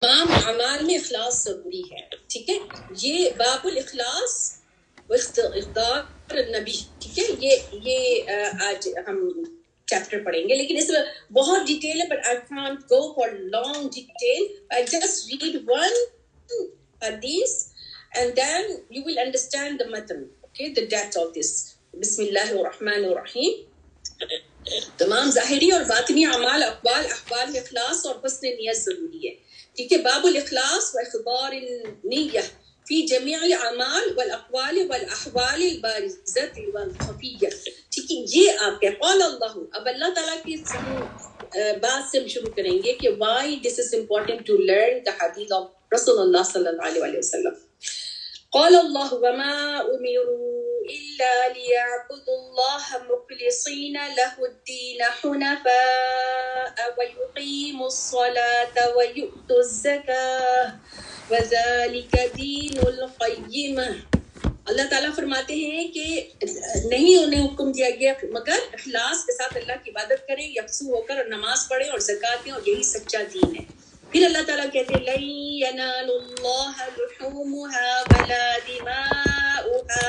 تمام اعمال میں اخلاص ضروری ہے. ٹھیک ہے, یہ باب الاخلاص و اختیار النبی. ٹھیک ہے, یہ آج ہم چیپٹر پڑھیں گے, لیکن اس میں بہت ڈیٹیل ہے, but I can't go for long detail. I just read one حدیث and then you will understand the matan, okay, the depth of this. بسم اللہ الرحمن الرحیم. تمام ظاہری اور باطنی اعمال, اقوال, احوال میں اخلاص اور حسن نیت ضروری ہے. ٹھیک ہے, باب الاخلاص و اخبار النیہ فی جمیع الاعمال والاقوال والاحوال البارزۃ والخفیہ. ٹھیک ہے, یہ آپ کے قال اللہ. اب اللہ تعالیٰ کی بات سے ہم شروع کریں گے کہ why this is important to learn the hadith of رسول اللہ صلی اللہ علیہ وسلم. قال الله وما أمروا إلا ليعبدوا الله مخلصين له الدين حنفاء ويقيموا الصلاة ويؤتوا الزكاة وذلك دين القيمة. اللہ تعالیٰ فرماتے ہیں کہ نہیں انہیں حکم دیا گیا مگر اخلاص کے ساتھ اللہ کی عبادت کریں, یکسو ہو کر نماز پڑھیں اور زکوٰۃ دیں, اور یہی سچا دین ہے. پھر اللہ تعالیٰ کہتے ہیں لن ينال الله لحومها ولا دماؤها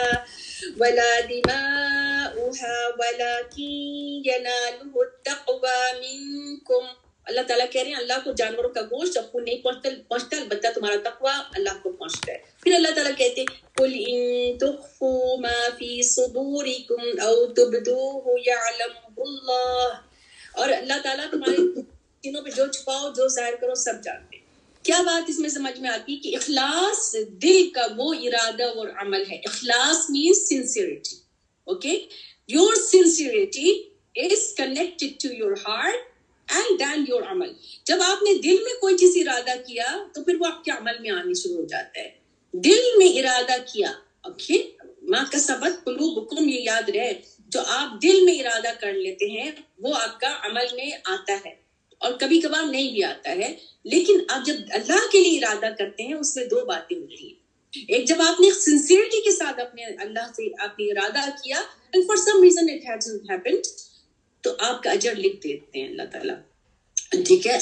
ولكن يناله التقوى منكم. اللہ تعالیٰ کہہ رہے ہیں اللہ کو جانوروں کا گوشت اور خون نہیں پہنچتا, البتہ تمہارا تقویٰ اللہ کو پہنچتا ہے. پھر اللہ تعالیٰ کہتے ہیں قل ان تخفوا ما في صدوركم او تبدوه يعلمه الله. اور اللہ تعالیٰ تمہارے تینوں پہ جو چھپاؤ جو ظاہر کرو سب جانتے ہیں. کیا بات اس میں سمجھ میں آتی کہ اخلاص دل کا وہ ارادہ اور عمل ہے. اخلاص means sincerity. Okay, your sincerity is connected to your heart and then your عمل. جب آپ نے دل میں کوئی چیز ارادہ کیا تو پھر وہ آپ کے عمل میں آنے شروع ہو جاتا ہے. دل میں ارادہ کیا, okay, ما کسبت قلوبکم, یہ یاد رہے, جو آپ دل میں ارادہ کر لیتے ہیں وہ آپ کا عمل میں آتا ہے, اور کبھی کبھار نہیں بھی آتا ہے. لیکن آپ جب اللہ کے لیے ارادہ کرتے ہیں اس میں دو باتیں ہوتی ہیں. ایک, جب آپ نے سنسیئرٹی کے ساتھ اپنے اللہ سے آپ نے ارادہ کیا and for some reason it hasn't happened, تو آپ کا اجر لکھ دیتے ہیں اللہ تعالیٰ. ٹھیک ہے,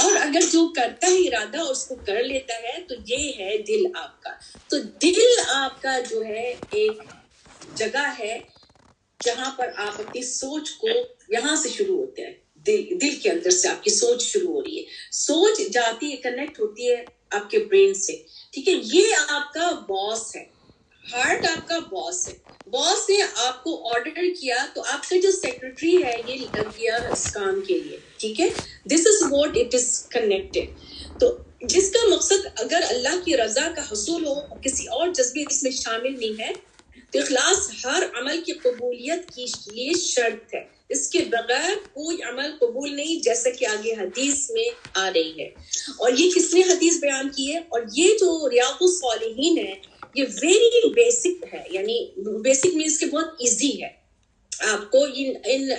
اور اگر جو کرتا ہے ارادہ اور اس کو کر لیتا ہے تو یہ ہے دل آپ کا. تو دل آپ کا جو ہے ایک جگہ ہے جہاں پر آپ اپنی سوچ کو, یہاں سے شروع ہوتے ہیں, دل کے اندر سے آپ کی سوچ شروع ہو رہی ہے. سوچ جاتی ہے, کنیکٹ ہوتی ہے آپ کے برین سے. ٹھیک ہے, یہ آپ کا باس ہے, ہارٹ آپ کا باس ہے. باس نے آپ کو آرڈر کیا تو آپ کا جو سیکرٹری ہے یہ لگ گیا اس کام کے لیے. ٹھیک ہے, this is what it is connected. تو جس کا مقصد اگر اللہ کی رضا کا حصول ہو, کسی اور جذبے اس میں شامل نہیں ہے, تو اخلاص ہر عمل کی قبولیت کی لیے شرط ہے. اس کے بغیر کوئی عمل قبول نہیں, جیسا کہ آگے حدیث میں آ رہی ہے. اور یہ کس نے حدیث بیان کی ہے, اور یہ جو ریاض الصالحین ہے یہ ویری بیسک ہے, یعنی بیسک مینس کہ بہت ایزی ہے آپ کو ان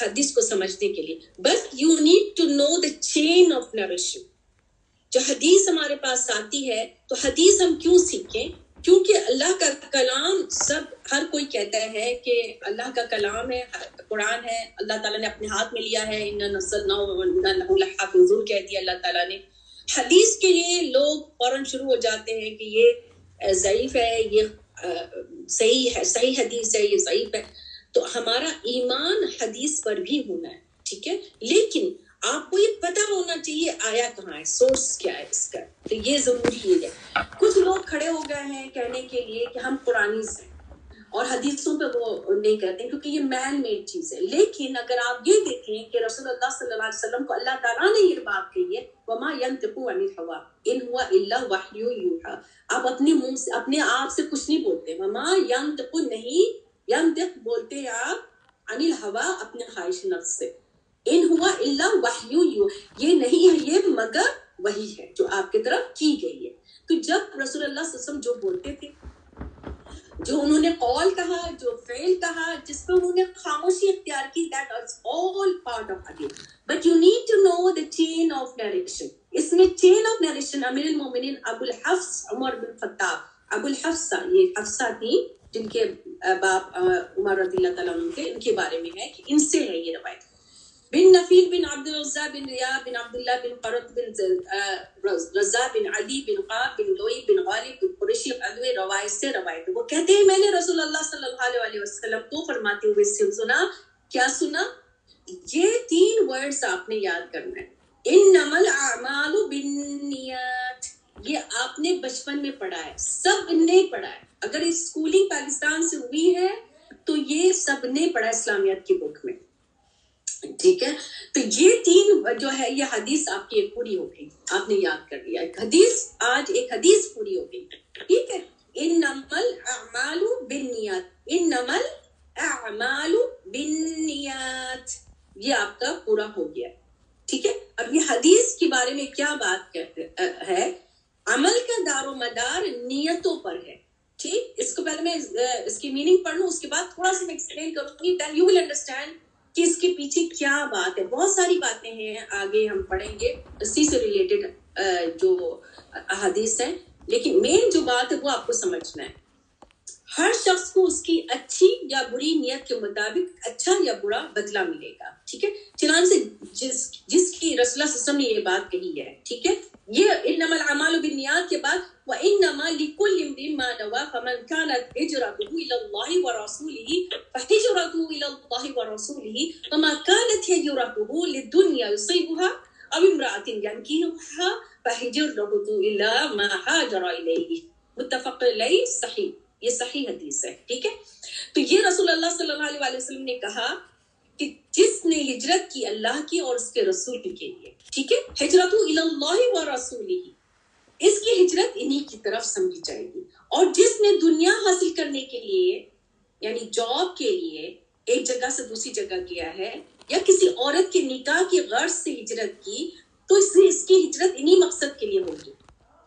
حدیث کو سمجھنے کے لیے. But you need to know the chain of narration. جو حدیث ہمارے پاس آتی ہے تو حدیث ہم کیوں سیکھیں, کیونکہ اللہ کا کلام سب ہر کوئی کہتا ہے کہ اللہ کا کلام ہے, قرآن ہے, اللہ تعالیٰ نے اپنے ہاتھ میں لیا ہے, اِنَّا نَزَّلْنَاهُ وَإِنَّا لَهُ لَحَافِظُونَ کہہ دیا اللہ تعالیٰ نے. حدیث کے لیے لوگ فوراً شروع ہو جاتے ہیں کہ یہ ضعیف ہے, یہ صحیح ہے, صحیح حدیث ہے, یہ ضعیف ہے. تو ہمارا ایمان حدیث پر بھی ہونا ہے. ٹھیک ہے, لیکن آپ کو یہ پتہ ہونا چاہیے آیا کہاں ہے, سورس کیا ہے اس کا. تو یہ ضروری ہے. کچھ لوگ کھڑے ہو گئے ہیں کہنے کے لیے کہ ہم قرآنی سے اور حدیثوں پہ وہ نہیں کہتے کیونکہ یہ مین میڈ چیز ہے. لیکن اگر آپ یہ دیکھیں کہ رسول اللہ صلی اللہ علیہ وسلم کو اللہ تعالیٰ نے یہ بات کہی ہے وَمَا يَنْطِقُ عَنِ الْهَوَىٰ إِنْ هُوَ إِلَّا وَحْيٌ يُوحَىٰ. آپ اپنے منہ سے اپنے آپ سے کچھ نہیں بولتے. وَمَا يَنْطِقُ نہیں, يَنْطِق بولتے آپ عَنِ الْهَوَىٰ اپنے خواہش نفس سے. ان ہوا الا وحی, یہ نہیں ہے یہ مگر وحی ہے جو آپ کی طرف کی گئی ہے. تو جب رسول اللہ صلی اللہ علیہ وسلم جو بولتے تھے, جو انہوں نے قول کہا, جو فعل کہا, جس پہ انہوں نے خاموشی اختیار کی, that is all part of hadith. But you need to know the chain of narration. اس میں chain of narration امیر المومنین ابو الحفص عمر بن خطاب, ابو الحفصہ, یہ حفصہ تھی جن کے باپ عمر رضی اللہ تعالیٰ عنہ کے, ان کے بارے میں ہے کہ ان سے ہے یہ روایت. بن نفیل بن عبد العزا بن ریاح بن عبداللہ بن قرط بن رضا بن علی بن قاب بن لوئی بن غالب بن قریشی ادوی روایت سے روایت. وہ کہتے ہیں میں نے رسول اللہ صلی اللہ علیہ وسلم کو فرماتے ہوئے سنا. کیا سنا؟ یہ 3 ورڈز آپ نے یاد کرنا ہے. انما الاعمال بالنیات. یہ آپ نے بچپن میں پڑھا ہے, سب نے پڑھا ہے. اگر اسکولنگ پاکستان سے ہوئی ہے تو یہ سب نے پڑھا اسلامیات کی بک میں, ٹھیک ہے. تو یہ 3 جو ہے یہ حدیث آپ کی ایک پوری ہو گئی, آپ نے یاد کر لیا. ایک حدیث, آج ایک حدیث پوری ہو گئی, ٹھیک ہے. انما الاعمال بالنیات, انما الاعمال بالنیات, یہ آپ کا پورا ہو گیا, ٹھیک ہے. اب یہ حدیث کے بارے میں کیا بات کہتے ہے؟ عمل کا دار و مدار نیتوں پر ہے, ٹھیک. اس کو پہلے میں اس کی میننگ پڑھ لوں, اس کے بعد تھوڑا سا میں ایکسپلین کروں گی, دین یو ول انڈرسٹینڈ کہ اس کے پیچھے کیا بات ہے. بہت ساری باتیں ہیں, آگے ہم پڑھیں گے اسی سے ریلیٹڈ جو احادیث ہیں, لیکن مین جو بات ہے وہ آپ کو سمجھنا ہے. ہر شخص کو اس کی اچھی یا بری نیت کے مطابق اچھا یا برا بدلہ ملے گا, ٹھیک ہے. چنانچہ جس کی رسول اللہ صلی اللہ علیہ وسلم نے یہ بات کہی ہے, ٹھیک ہے. یہ انما الاعمال بالنیات کے بعد وانما لكل امرئ ما نوى فمن كانت هجرته الى الله ورسوله فهجرته الى الله ورسوله وما كانت هجرته للدنيا يصيبها او امرأة ينكحها فهجرته الى ما هاجر اليه. متفق علیہ, صحیح, یہ صحیح حدیث ہے, ٹھیک ہے. تو یہ رسول اللہ صلی اللہ علیہ وسلم نے کہا کہ جس نے ہجرت کی اللہ کی اور اس کے رسول کے لیے, ٹھیک ہے. ہجرت اللہ و رسولہ, اس کی ہجرت انہی کی طرف سمجھی جائے گی. اور جس نے دنیا حاصل کرنے کے لیے یعنی جاب کے لیے ایک جگہ سے دوسری جگہ کیا ہے, یا کسی عورت کے نکاح کی غرض سے ہجرت کی, تو اس کی ہجرت انہی مقصد کے لیے ہوگی,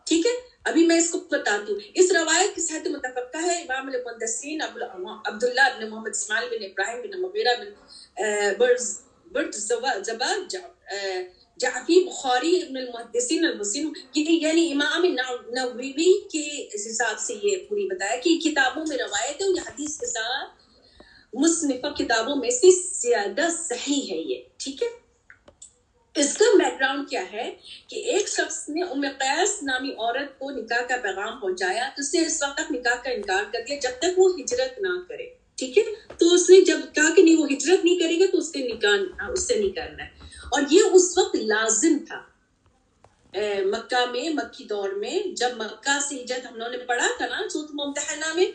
ٹھیک ہے. ابھی میں اس کو بتاتی ہوں. اس روایت کی صحت متفقہ ہے. امام المحدثین عبداللہ بن محمد اسماعیل بن ابراہیم بن مغیرہ بن برزبہ جعفی بخاری ابن المحدثین الحسین, یعنی امام نووی کے حساب سے یہ پوری بتایا کہ کتابوں میں روایت ہے, یہ حدیث کے ساتھ مصنفہ کتابوں میں سے زیادہ صحیح ہے یہ, ٹھیک ہے. اس کا بیک گراؤنڈ کیا ہے کہ ایک شخص نے ام قیس نامی عورت کو نکاح کا پیغام پہنچایا, تو اس نے اس وقت تک نکاح کا انکار کر دیا جب تک وہ ہجرت نہ کرے, ٹھیک ہے. تو اس نے جب کہا کہ نہیں وہ ہجرت نہیں کرے گا تو اس کے نکاح اس سے نہیں کرنا ہے. اور یہ اس وقت لازم تھا مکہ میں, مکی دور میں, جب مکہ سے ہجرت ہم نے پڑھا تھا نا سورۃ ممتحنہ میں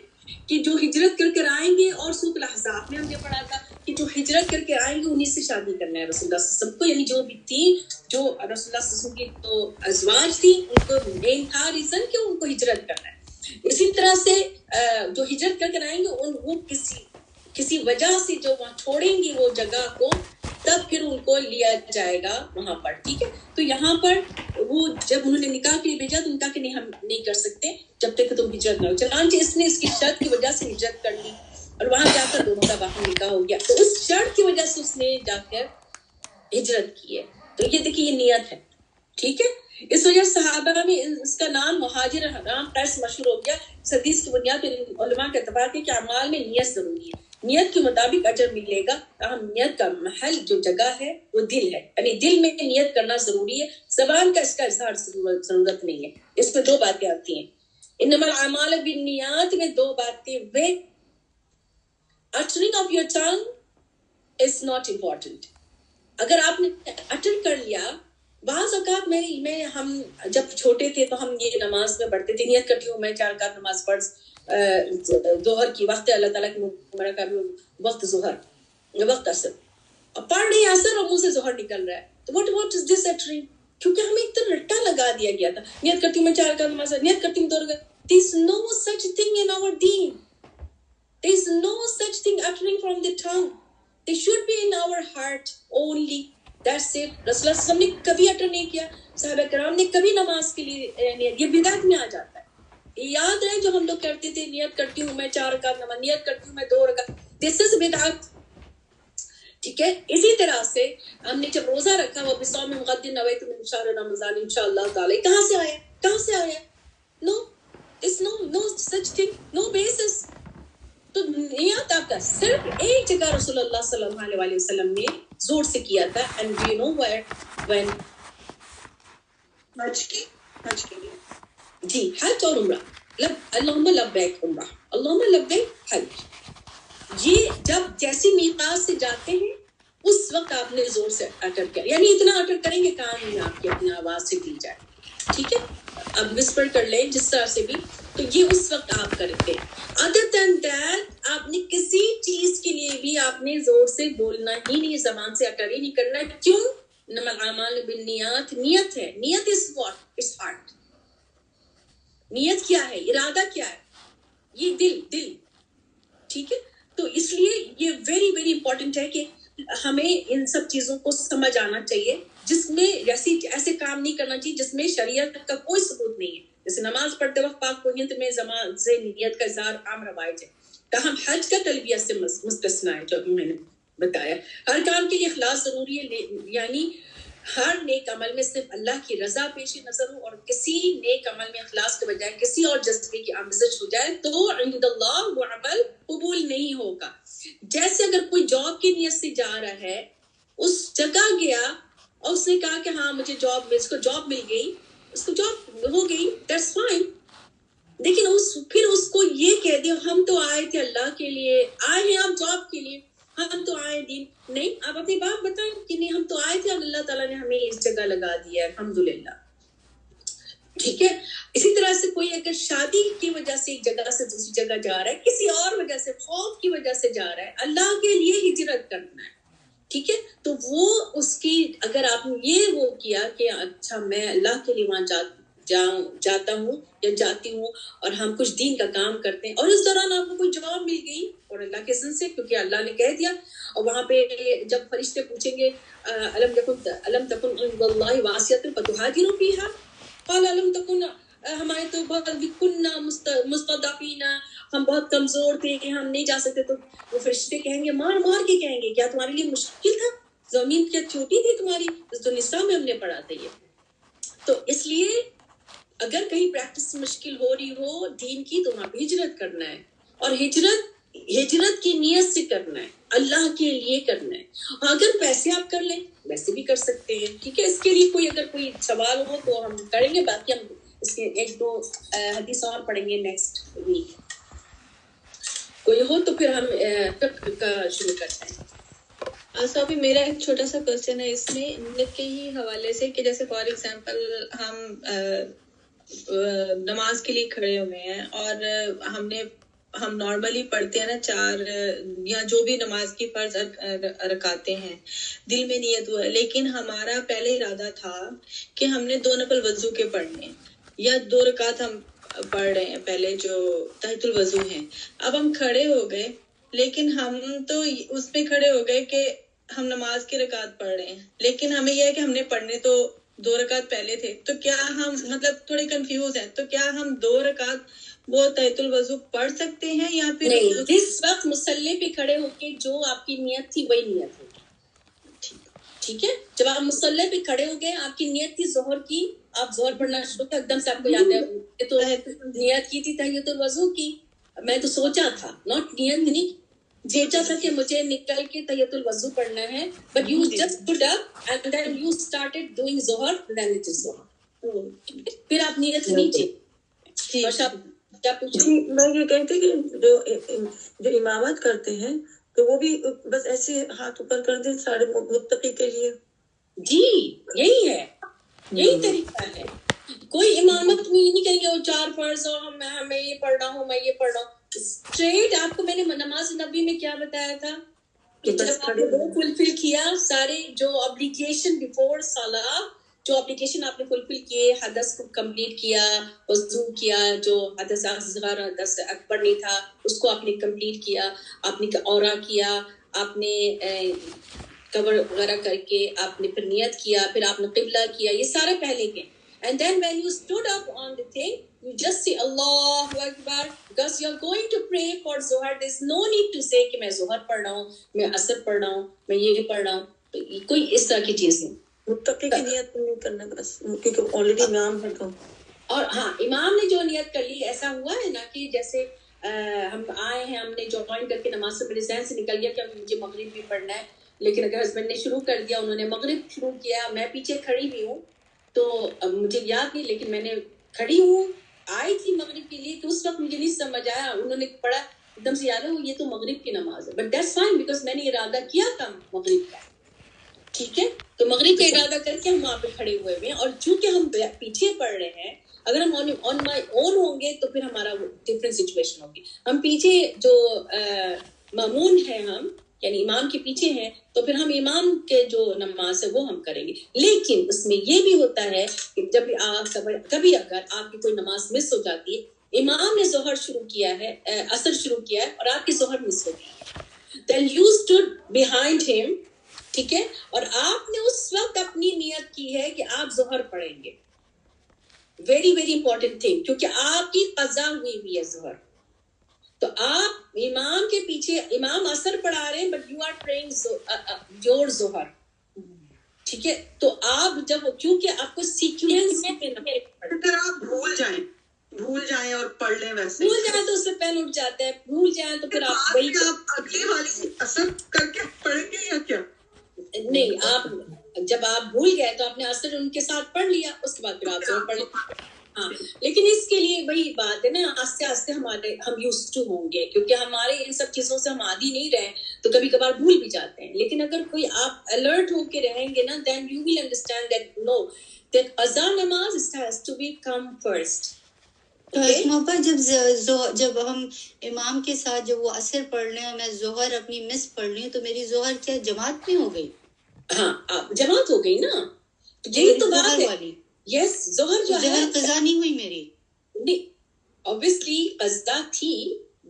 کہ جو ہجرت کر کے آئیں گے, اور سورۃ الاحزاب میں ہم نے پڑھا تھا کہ جو ہجرت کر کے آئیں گے انہیں سے شادی کرنا ہے رسول اللہ صلی اللہ علیہ وسلم کو, یعنی جو بھی تھی جو رسول اللہ صلی اللہ علیہ وسلم کی تو ازواج تھی ان کو مین تھا ریزن کہ ان کو ہجرت کرنا ہے. اسی طرح سے جو ہجرت کر کے آئیں گے وہ کسی وجہ سے جو وہاں چھوڑیں گی وہ جگہ کو, تب پھر ان کو لیا جائے گا وہاں پر, ٹھیک ہے. تو یہاں پر وہ جب انہوں نے نکاح کے لیے بھیجا تو ان کا کہ نہیں ہم نہیں کر سکتے جب تک کہ تم ہجرت نہ ہو. چنانچہ اس نے اس کی شرط کی وجہ سے ہجرت کر لی اور وہاں جا کر دونوں کا باہم نکاح ہو گیا. تو اس شرط کی وجہ سے اس نے جا کر ہجرت کی ہے. تو یہ دیکھیے یہ نیت ہے, ٹھیک ہے. اس وجہ سے صحابہ میں اس کا نام مہاجر حرام قیس مشہور ہو گیا. اس حدیث کی بنیاد پر علماء کا اتفاق ہے کہ اعمال میں نیت ضروری ہے, نیت کے مطابق اجر ملے گا. تاہم نیت کا محل جو جگہ ہے وہ دل ہے, یعنی دل میں نیت کرنا ضروری ہے, زبان کا اس کا اظہار ضرورت نہیں ہے. اس میں 2 باتیں آتی ہیں. انما الاعمال بالنیات میں 2 باتیں, وہ uttering of your tongue is not important. اگر آپ نے اٹر کر لیا, بعض اوقات میں ہم جب چھوٹے تھے تو ہم یہ نماز میں پڑھتے تھے, نیت کرتی ہوں میں 4 رکعت نماز پڑھ ظہر کی وقت اللہ تعالیٰ کی مبارکہ وقت ظہر وقت اثر, پڑھ رہی اثر اور منہ سے ظہر نکل رہا ہے, تو what is this uttering؟ کیونکہ ہمیں ایک تو رٹا لگا دیا گیا تھا, نیت کرتی ہوں میں 4 رکعت نماز, نیت کرتی ہوں 2 رکعت. There is no such thing in our deen. There is no such thing uttering from the tongue. They should be in our heart only. That's it. رسول اللہ صلی اللہ علیہ وسلم نے کبھی اٹر نہیں کیا, صحابہ کرام نے کبھی نماز کے لیے نیت, یہ بدعت میں آ جاتا ہے. یاد رہے جو ہم لوگ کرتے تھے, نیت کرتی ہوں میں 4 رکعت نماز, نیت کرتی ہوں میں 2 رکعت, this is بدعت, ٹھیک ہے. اسی طرح سے ہم نے جب روزہ رکھا وہ بصوم غد نویت من شہر رمضان انشاءاللہ تعالی, کہاں سے آیا no, it's no such thing, no basis. تو نیت آپ کا صرف ایک جگہ رسول اللہ صلی اللہ علیہ وسلم نے زور سے کیا تھا. اینڈ یو نو when حج کے لیے جی حج اور عمرہ. اللہم لبیک عمرہ، اللہم لبیک حج. یہ جب جیسی میقات سے جاتے ہیں اس وقت آپ نے زور سے اٹر کیا، یعنی اتنا اٹر کریں گے کان میں آپ کی اپنی آواز سے دی جائے. ٹھیک ہے، اب وسپر کر لیں جس طرح سے بھی، تو یہ اس وقت آپ کرتے ہیں. ادر دین دیٹ آپ نے کسی چیز کے لیے بھی آپ نے زور سے بولنا ہی نہیں، زبان سے اٹر ہی نہیں کرنا. کیوں؟ انما الاعمال بالنیات، نیت ہے. نیت از واٹ؟ It's heart. نیت کیا ہے؟ ارادہ کیا ہے؟ یہ دل. ٹھیک ہے، تو اس لیے یہ ویری ویری امپورٹنٹ ہے کہ ہمیں ان سب چیزوں کو سمجھ آنا چاہیے، جس میں ایسے کام نہیں کرنا چاہیے جس میں شریعت کا کوئی ثبوت نہیں ہے. جیسے نماز پڑھتے وقت پاک پوہیت میں زمان سے نیت کا اظہار عام روایت ہے. تاہم حج کا تلبیہ سے مستثنا ہے، جو میں نے بتایا. ہر کام کے لیے اخلاص ضروری ہے، یعنی ہر نیک عمل میں صرف اللہ کی رضا پیش نظر ہو، اور کسی نیک عمل میں اخلاص کے بجائے کسی اور جذبے کی آمیزش ہو جائے تو عند اللہ وہ عمل قبول نہیں ہوگا. جیسے اگر کوئی جاب کی نیت سے جا رہا ہے، اس جگہ گیا اور اس نے کہا کہ ہاں مجھے اس کو جاب مل گئی، اس کو جاب ہو گئی، دیٹس فائن. لیکن پھر اس کو یہ کہہ دیا ہم تو آئے تھے اللہ کے لیے، آئے ہیں آپ جاب کے لیے، ہم تو آئے دین نہیں. آپ اپنی بات بتائیں کہ نہیں ہم تو آئے تھے اور اللہ تعالیٰ نے ہمیں اس جگہ لگا دیا ہے، الحمدللہ. ٹھیک ہے، اسی طرح سے کوئی اگر شادی کی وجہ سے ایک جگہ سے دوسری جگہ جا رہا ہے، کسی اور وجہ سے، خوف کی وجہ سے جا رہا ہے، اللہ کے لیے ہجرت کرنا ہے. ٹھیک ہے، تو وہ اس کی اگر آپ نے یہ وہ کیا کہ اچھا میں اللہ کے لیے وہاں جاتا ہوں یا جاتی ہوں اور ہم کچھ دین کا کام کرتے ہیں، اور اس دوران آپ کو کوئی جواب مل گئی اور اللہ کے اذن سے، کیونکہ اللہ نے کہہ دیا. اور وہاں پہ جب فرشتے پوچھیں گے الم تکن عند اللہ واسعۃ فتہاجروا فیہا قال الم تکن، ہمارے تو بہت کننا مستضعفین، ہم بہت کمزور تھے کہ ہم نہیں جا سکتے. تو وہ فرشتے کہیں گے مار کے کہیں گے کیا تمہارے لیے مشکل تھا؟ زمین کیا چھوٹی تھی تمہاری؟ تو نساء میں ہم نے پڑھا تھا یہ. تو اس لیے اگر کہیں پریکٹس مشکل ہو رہی ہو دین کی تو وہاں پہ ہجرت کرنا ہے، اور ہجرت کی نیت سے کرنا ہے، اللہ کے لیے کرنا ہے. اگر پیسے آپ کر لیں ویسے بھی کر سکتے ہیں. ٹھیک ہے، اس کے لیے اگر کوئی سوال ہو تو ہم کریں گے، باقی ہم اس کے ایک دو حدیث اور پڑھیں گے نیکسٹ ویک. کوئی ہو تو پھر ہم فقہ کا شروع کرتے ہیں. صافی میرا ایک چھوٹا سا کوشچن ہے اس میں نیت کے ہی حوالے سے، کہ جیسے فار ایگزامپل ہم نماز کے لیے کھڑے ہوئے ہیں اور ہم نارملی پڑھتے ہیں نا 4 یا جو بھی نماز کی فرض رکعتیں ہیں، دل میں نیت ہوا ہے، لیکن ہمارا پہلے ارادہ تھا کہ ہم نے 2 نفل وضو کے پڑھنے ہیں یا 2 رکعت ہم پڑھ رہے ہیں پہلے جو تحت الوضو ہیں. اب ہم کھڑے ہو گئے، لیکن ہم تو اس میں کھڑے ہو گئے کہ ہم نماز کی رکعت پڑھ رہے ہیں، لیکن ہمیں یہ ہے کہ ہم نے پڑھنے تو 2 رکعت پہلے تھے. تو کیا ہم مطلب تھوڑے کنفیوز ہیں، تو کیا ہم 2 رکعت وہ تحت الوضو پڑھ سکتے ہیں یا پھر نہیں؟ جس وقت مصلی پہ کھڑے ہو کے جو آپ کی نیت تھی وہی نیت ہوگی. ٹھیک ہے، جب آپ مصلی پہ کھڑے ہو گئے آپ کی نیت تھی ظہر کی، آپ ظہر پڑھنا شروع کیا، ایک دم سے آپ کو یاد ہے تو نیت کی تھی تحیت الوضو کی. میں تو سوچا تھا، ناٹ نیت نہیں، سوچا تھا کہ مجھے نکل کے تحیت الوضو پڑھنا ہے، but you just stood up and then you started doing ظہر، دین اٹ از ظہر. پھر آپ نیت نہیں چاہیے. کیا پوچھیں؟ میں یہ کہتے کہ جو امامت کرتے ہیں تو وہ بھی بس ایسے ہاتھ اوپر کر دیں سارے متقی کے لیے. جی یہی ہے، یہی طریقہ ہے. کوئی امامت میں یہ نہیں کہیں گے وہ 4 فرض اور میں یہ پڑھ رہا ہوں، میں یہ پڑھ رہا ہوں. اسٹریٹ آپ کو میں نے نماز نبی میں کیا بتایا تھا کہ جب آپ نے وہ فلفل کیا سارے جو ابلیگیشن بیفور صلاح، جو اپلیکیشن آپ نے فلفل کیے، حدث کو کمپلیٹ کیا، وضو کیا، جو حدث اصغر حدث اکبر نہیں تھا اس کو آپ نے کمپلیٹ کیا، آپ نے عورا کیا، آپ نے کور وغیرہ کر کے آپ نے پھر نیت کیا، پھر آپ نے قبلہ کیا، یہ سارے پہلے کے. And then when you stood up on the thing, you just say Allahu Akbar, because you are going to pray for Zohar. There's no need to say کہ میں ظہر پڑھ رہا ہوں، میں عصر پڑھ رہا ہوں، میں یہ پڑھ رہا ہوں. کوئی اس طرح کی چیز نہیں. متقی کی نیت نہیں کرنا بس، کیونکہ آلریڈی امام ہے تو. اور ہاں امام نے جو نیت کر لی، ایسا ہوا ہے نا کہ جیسے ہم آئے ہیں, ہم نے جوائن کر کے نماز سے میرے ذہن سے نکل گیا کہ مجھے مغرب بھی پڑھنا ہے, لیکن اگر ہسبینڈ نے شروع کر دیا, انہوں نے مغرب شروع کیا, میں پیچھے کھڑی بھی ہوں, تو مجھے یاد نہیں, لیکن میں نے کھڑی ہوں, آئی تھی مغرب کے لیے, کہ اس وقت مجھے نہیں سمجھ آیا, انہوں نے پڑھا ایک دم سے یاد ہے یہ تو مغرب کی نماز ہے, بٹ دیٹس فائن بیکاز میں نے ارادہ کیا تھا مغرب کا, ٹھیک ہے, تو مغرب کا ارادہ کر کے ہم وہاں پہ کھڑے ہوئے ہوئے ہیں, اور چونکہ ہم پیچھے پڑھ رہے ہیں, اگر ہم آن مائی اون ہوں گے تو پھر ہمارا ڈفرینٹ سچویشن ہوگی. ہم پیچھے جو مامون ہیں ہم, یعنی امام کے پیچھے ہیں, تو پھر ہم امام کے جو نماز ہے وہ ہم کریں گے. لیکن اس میں یہ بھی ہوتا ہے کہ جب کبھی اگر آپ کی کوئی نماز مس ہو جاتی ہے, امام نے ظہر شروع کیا ہے, عصر شروع کیا ہے, اور آپ کی ظہر مس ہو گئی ہے, then you stood behind him, ٹھیک ہے, اور آپ نے اس وقت اپنی نیت کی ہے کہ آپ ظہر پڑھیں گے. ویری ویری امپورٹنٹ تھنگ, کیونکہ آپ کی قضا ہوئی ہے ظہر, تو آپ امام کے پیچھے, امام عصر پڑھا رہے ہیں but you are praying your ظہر, ٹھیک ہے, تو آپ جب, کیونکہ آپ کو سیکوینس میں اگر آپ بھول جائیں اور پڑھ لیں, ویسے بھول جائیں تو اس سے پہلے اٹھ جاتا ہے, بھول جائیں تو پھر آپ وہی اگلی والی اثر کر کے پڑھیں گے یا کیا؟ نہیں, آپ جب آپ بھول گئے تو آپ نے عصر ان کے ساتھ پڑھ لیا, اس کے بعد پھر آپ ظہر پڑھ لیں. ہاں, لیکن اس کے لیے وہی بات ہے نا, آہستہ آہستہ ہم یوزڈ ٹو ہوں گے, کیونکہ ہمارے ان سب چیزوں سے ہم عادی نہیں رہے, تو کبھی کبھار بھول بھی جاتے ہیں. لیکن اگر کوئی آپ الرٹ ہو کے رہیں گے نا, then you will understand that no, that قضا نماز has to be come first. اس موقع جب ہم امام کے ساتھ جب وہ عصر پڑھ لیں اور میں ظہر اپنی مس پڑھ لوں, تو میری ظہر کیا جماعت میں ہو گئی؟ ہاں, جماعت ہو گئی نا, یہی تو بات ہے. والی یس, ظہر جو ہے قضا نہیں ہوئی میری, نہیں obviously قضا تھی,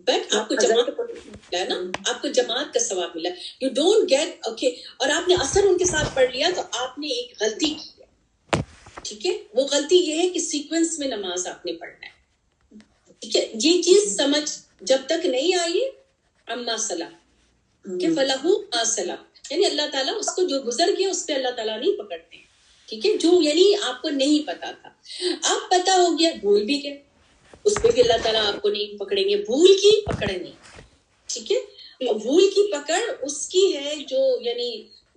بٹ آپ کو جماعت ملا نا, آپ کو جماعت کا ثواب ملا. یو ڈونٹ گیٹ اوکے, اور آپ نے عصر ان کے ساتھ پڑھ لیا تو آپ نے ایک غلطی کی ہے, ٹھیک ہے, وہ غلطی یہ ہے کہ سیکوینس میں نماز آپ نے پڑھنا ہے, ٹھیک ہے. یہ چیز سمجھ جب تک نہیں آئی, اما صلاح کہ فلاح ما صلاح, یعنی اللہ تعالیٰ اس کو جو گزر گیا اس پہ اللہ تعالیٰ نہیں پکڑتے ہیں, ٹھیک ہے, جو یعنی آپ کو نہیں پتا تھا, اب پتا ہو گیا, بھول بھی گئے, اس پہ بھی اللہ تعالیٰ آپ کو نہیں پکڑیں گے. بھول کی پکڑ نہیں, ٹھیک ہے, بھول کی پکڑ اس کی ہے جو یعنی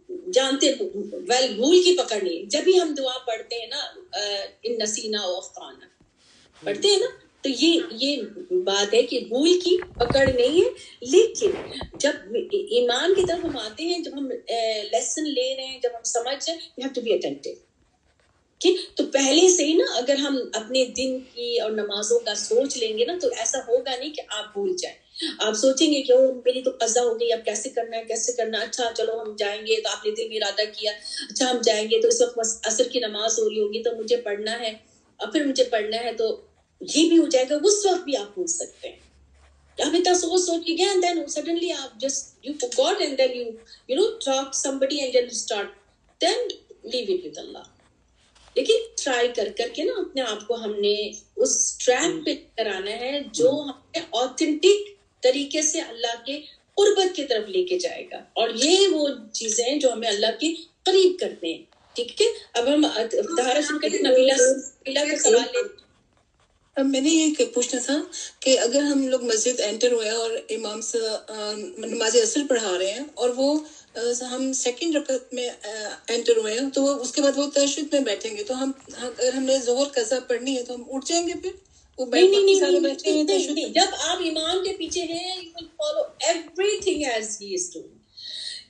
جانتے, بھول کی پکڑ نہیں. جب بھی ہم دعا پڑھتے ہیں نا, ان نسینا و اخطانا پڑھتے ہیں نا, تو یہ بات ہے کہ بھول کی پکڑ نہیں ہے. لیکن جب ایمان کی طرف ہم آتے ہیں, جب ہم لیسن لے رہے ہیں, جب ہم سمجھ رہے ہیں, you have to be attentive. تو پہلے سے ہی نا اگر ہم اپنے دن کی اور نمازوں کا سوچ لیں گے نا, تو ایسا ہوگا نہیں کہ آپ بھول جائیں. آپ سوچیں گے کہ میری تو قضا ہو گئی, اب کیسے کرنا ہے, اچھا چلو ہم جائیں گے, تو آپ نے دل میں ارادہ کیا, اچھا ہم جائیں گے, تو اس وقت عصر کی نماز ہو رہی ہوگی, تو مجھے پڑھنا ہے, اور پھر مجھے پڑھنا ہے, تو یہ بھی ہو جائے گا, اس وقت بھی آپ بھول سکتے ہیں. آپ اتنا سوچ کے گئے, and then suddenly آپ just you forgot, and then you know talk to somebody and then start, then leave it with Allah. لیکن ٹرائی کر کے نا اپنے آپ کو ہم نے اس ٹریک پہ کرانا ہے جو ہمیں آتھینٹک طریقے سے اللہ کے قربت کی طرف لے کے جائے گا, اور یہ وہ چیزیں ہیں جو ہمیں اللہ کے قریب کرتے ہیں, ٹھیک ہے. اب ہم طہارت شروع کرتے, نبیلہ کا سوال لیں. اب میں نے یہ پوچھنا تھا کہ اگر ہم لوگ مسجد انٹر ہوئے اور امام سے نماز عصر پڑھا رہے ہیں, اور وہ ہم سیکنڈ رکعت میں انٹر ہوئے ہیں, تو اس کے بعد وہ تشہد میں بیٹھیں گے, تو اگر ہم نے ظہر قضا پڑھنی ہے تو ہم اٹھ جائیں گے پھر وہ نہیں. جب آپ امام کے پیچھے ہیں, you will follow everything as he is doing,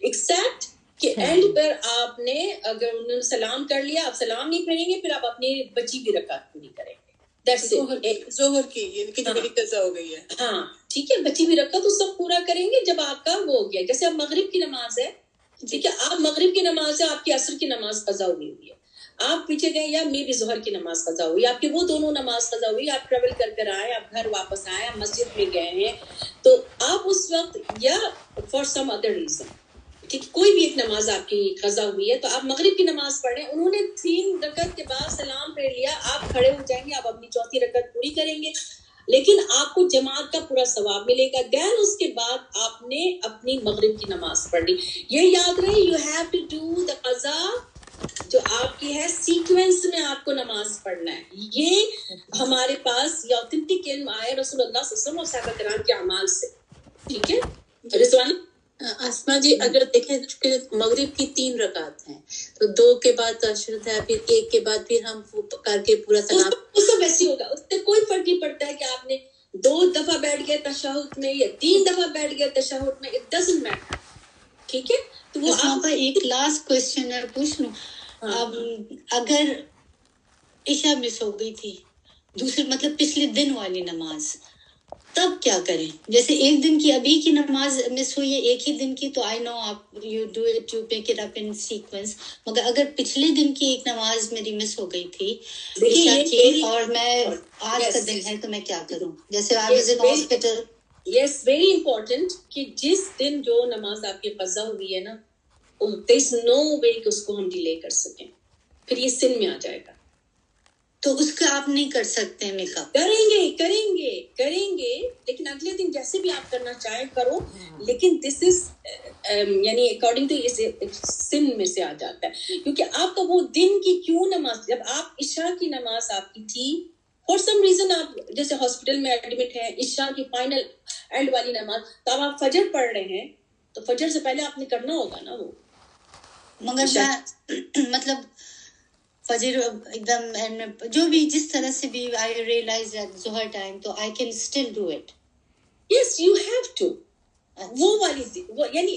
except کہ اینڈ پر آپ نے اگر انہوں نے سلام کر لیا, آپ سلام نہیں پڑھیں گے, پھر آپ اپنی بچی بھی رکعت پوری کریں گے. ظہر کی یعنی کہ جو میری قضا ہو گئی ہے, ہاں ٹھیک ہے, بچی بھی رکعت تو سب پورا کریں گے جب آپ کا وہ ہو گیا. جیسے اب مغرب کی نماز ہے, ٹھیک ہے, آپ مغرب کی نماز ہے, آپ کی عصر کی نماز قضا ہوئی ہے, آپ پیچھے گئے, یا میں بھی ظہر کی نماز قضا ہوئی, آپ کی وہ دونوں نماز قضا ہوئی, آپ ٹریول کر آئے, آپ گھر واپس آئے, آپ مسجد میں گئے ہیں, تو آپ اس وقت یا فار سم ادر ریزن, ٹھیک, کوئی بھی ایک نماز آپ کی قضا ہوئی ہے, تو آپ مغرب کی نماز پڑھیں, انہوں نے 3 رکعت کے بعد سلام پڑھ لیا, آپ کھڑے ہو جائیں گے, آپ اپنی 4تھی رکعت پوری کریں گے, لیکن آپ کو جماعت کا پورا ثواب ملے گا. دین اس کے بعد آپ نے اپنی مغرب کی نماز پڑھنی. یہ یاد رہے, you have to do the قضا جو آپ کی ہے, سیکوینس میں آپ کو نماز پڑھنا ہے. یہ ہمارے پاس یہ اوتھینٹک علم آیا رسول اللہ صلی اللہ علیہ وسلم اور صحابہ کرام کے اعمال سے. ٹھیک ہے رضوانہ؟ اسما جی اگر دیکھیں چونکہ مغرب کی 3 رکعت ہیں تو 2 کے بعد تشہد ہے، پھر 1 کے بعد پھر ہم کر کے پورا سلام. اس سے ویسے ہوگا، اس سے کوئی فرق نہیں پڑتا ہے کہ آپ نے 2 دفعہ بیٹھ گئے تشہد میں یا 3 دفعہ بیٹھ گئے تشہد میں، اٹ ڈزنٹ میٹر. ٹھیک ہے تو وہ آپ ایک لاسٹ کوشچن پوچھ لوں. اب اگر عشاء مس ہو گئی تھی، دوسرے مطلب پچھلے دن والی نماز، تب کیا کریں؟ جیسے ایک دن کی ابھی کی نماز مس ہوئی ہے ایک ہی دن کی، تو آئی نو آپ you do it, you make it up in sequence, مگر اگر پچھلے دن کی ایک نماز میری مس ہو گئی تھی عشاء کی اور میں آج کا دن ہے تو میں کیا کروں؟ جیسے I was in hospital. Yes very important کہ جس دن جو نماز آپ کی قضا ہوئی ہے نا، دیر از نو وے کہ اس کو ہم ڈیلے کر سکیں، پھر یہ سن میں آ جائے گا. تو اس کا آپ نہیں کر سکتے میک اپ؟ کریں گے لیکن اگلے دن جیسے بھی آپ کرنا چاہیں کرو، لیکن دس از یعنی اکارڈنگ ٹو سن میں سے آ جاتا ہے. کیونکہ آپ کا وہ دن کی کیوں نماز، جب آپ عشاء کی نماز آپ کی تھی فار سم ریزن، آپ جیسے ہاسپٹل میں ایڈمٹ ہیں، عشاء کی فائنل اینڈ والی نماز، تو اب آپ فجر پڑھ رہے ہیں تو فجر سے پہلے آپ نے کرنا ہوگا نا وہ. مگر میں مطلب فجر ایک دم جو بھی جس طرح سے بھی آئی ریئلائز ایٹ ظہر ٹائم، تو I can still do it. Yes you have to. وہ والی وہ یعنی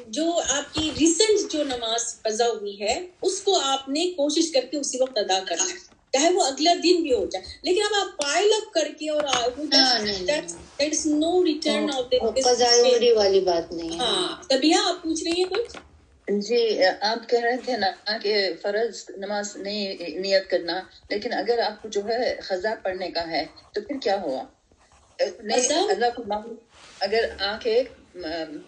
جو آپ کی ریسنٹ جو نماز قضا ہوئی ہے اس کو آپ نے کوشش کر کے اسی وقت ادا کرنا ہے، چاہے وہ اگلا دن بھی ہو جائے. لیکن اب آپ پائل اپ کر کے اور نو ریٹرن آف قضاء عمری والی بات نہیں ہے. ہاں طبیعہ آپ پوچھ رہی ہیں کچھ؟ جی آپ کہہ رہے تھے نا کہ فرض نماز نہیں نیت کرنا، لیکن اگر آپ کو جو ہے قضا پڑھنے کا ہے تو پھر کیا ہوا؟ نہیں اللہ کو معلوم، اگر آ کے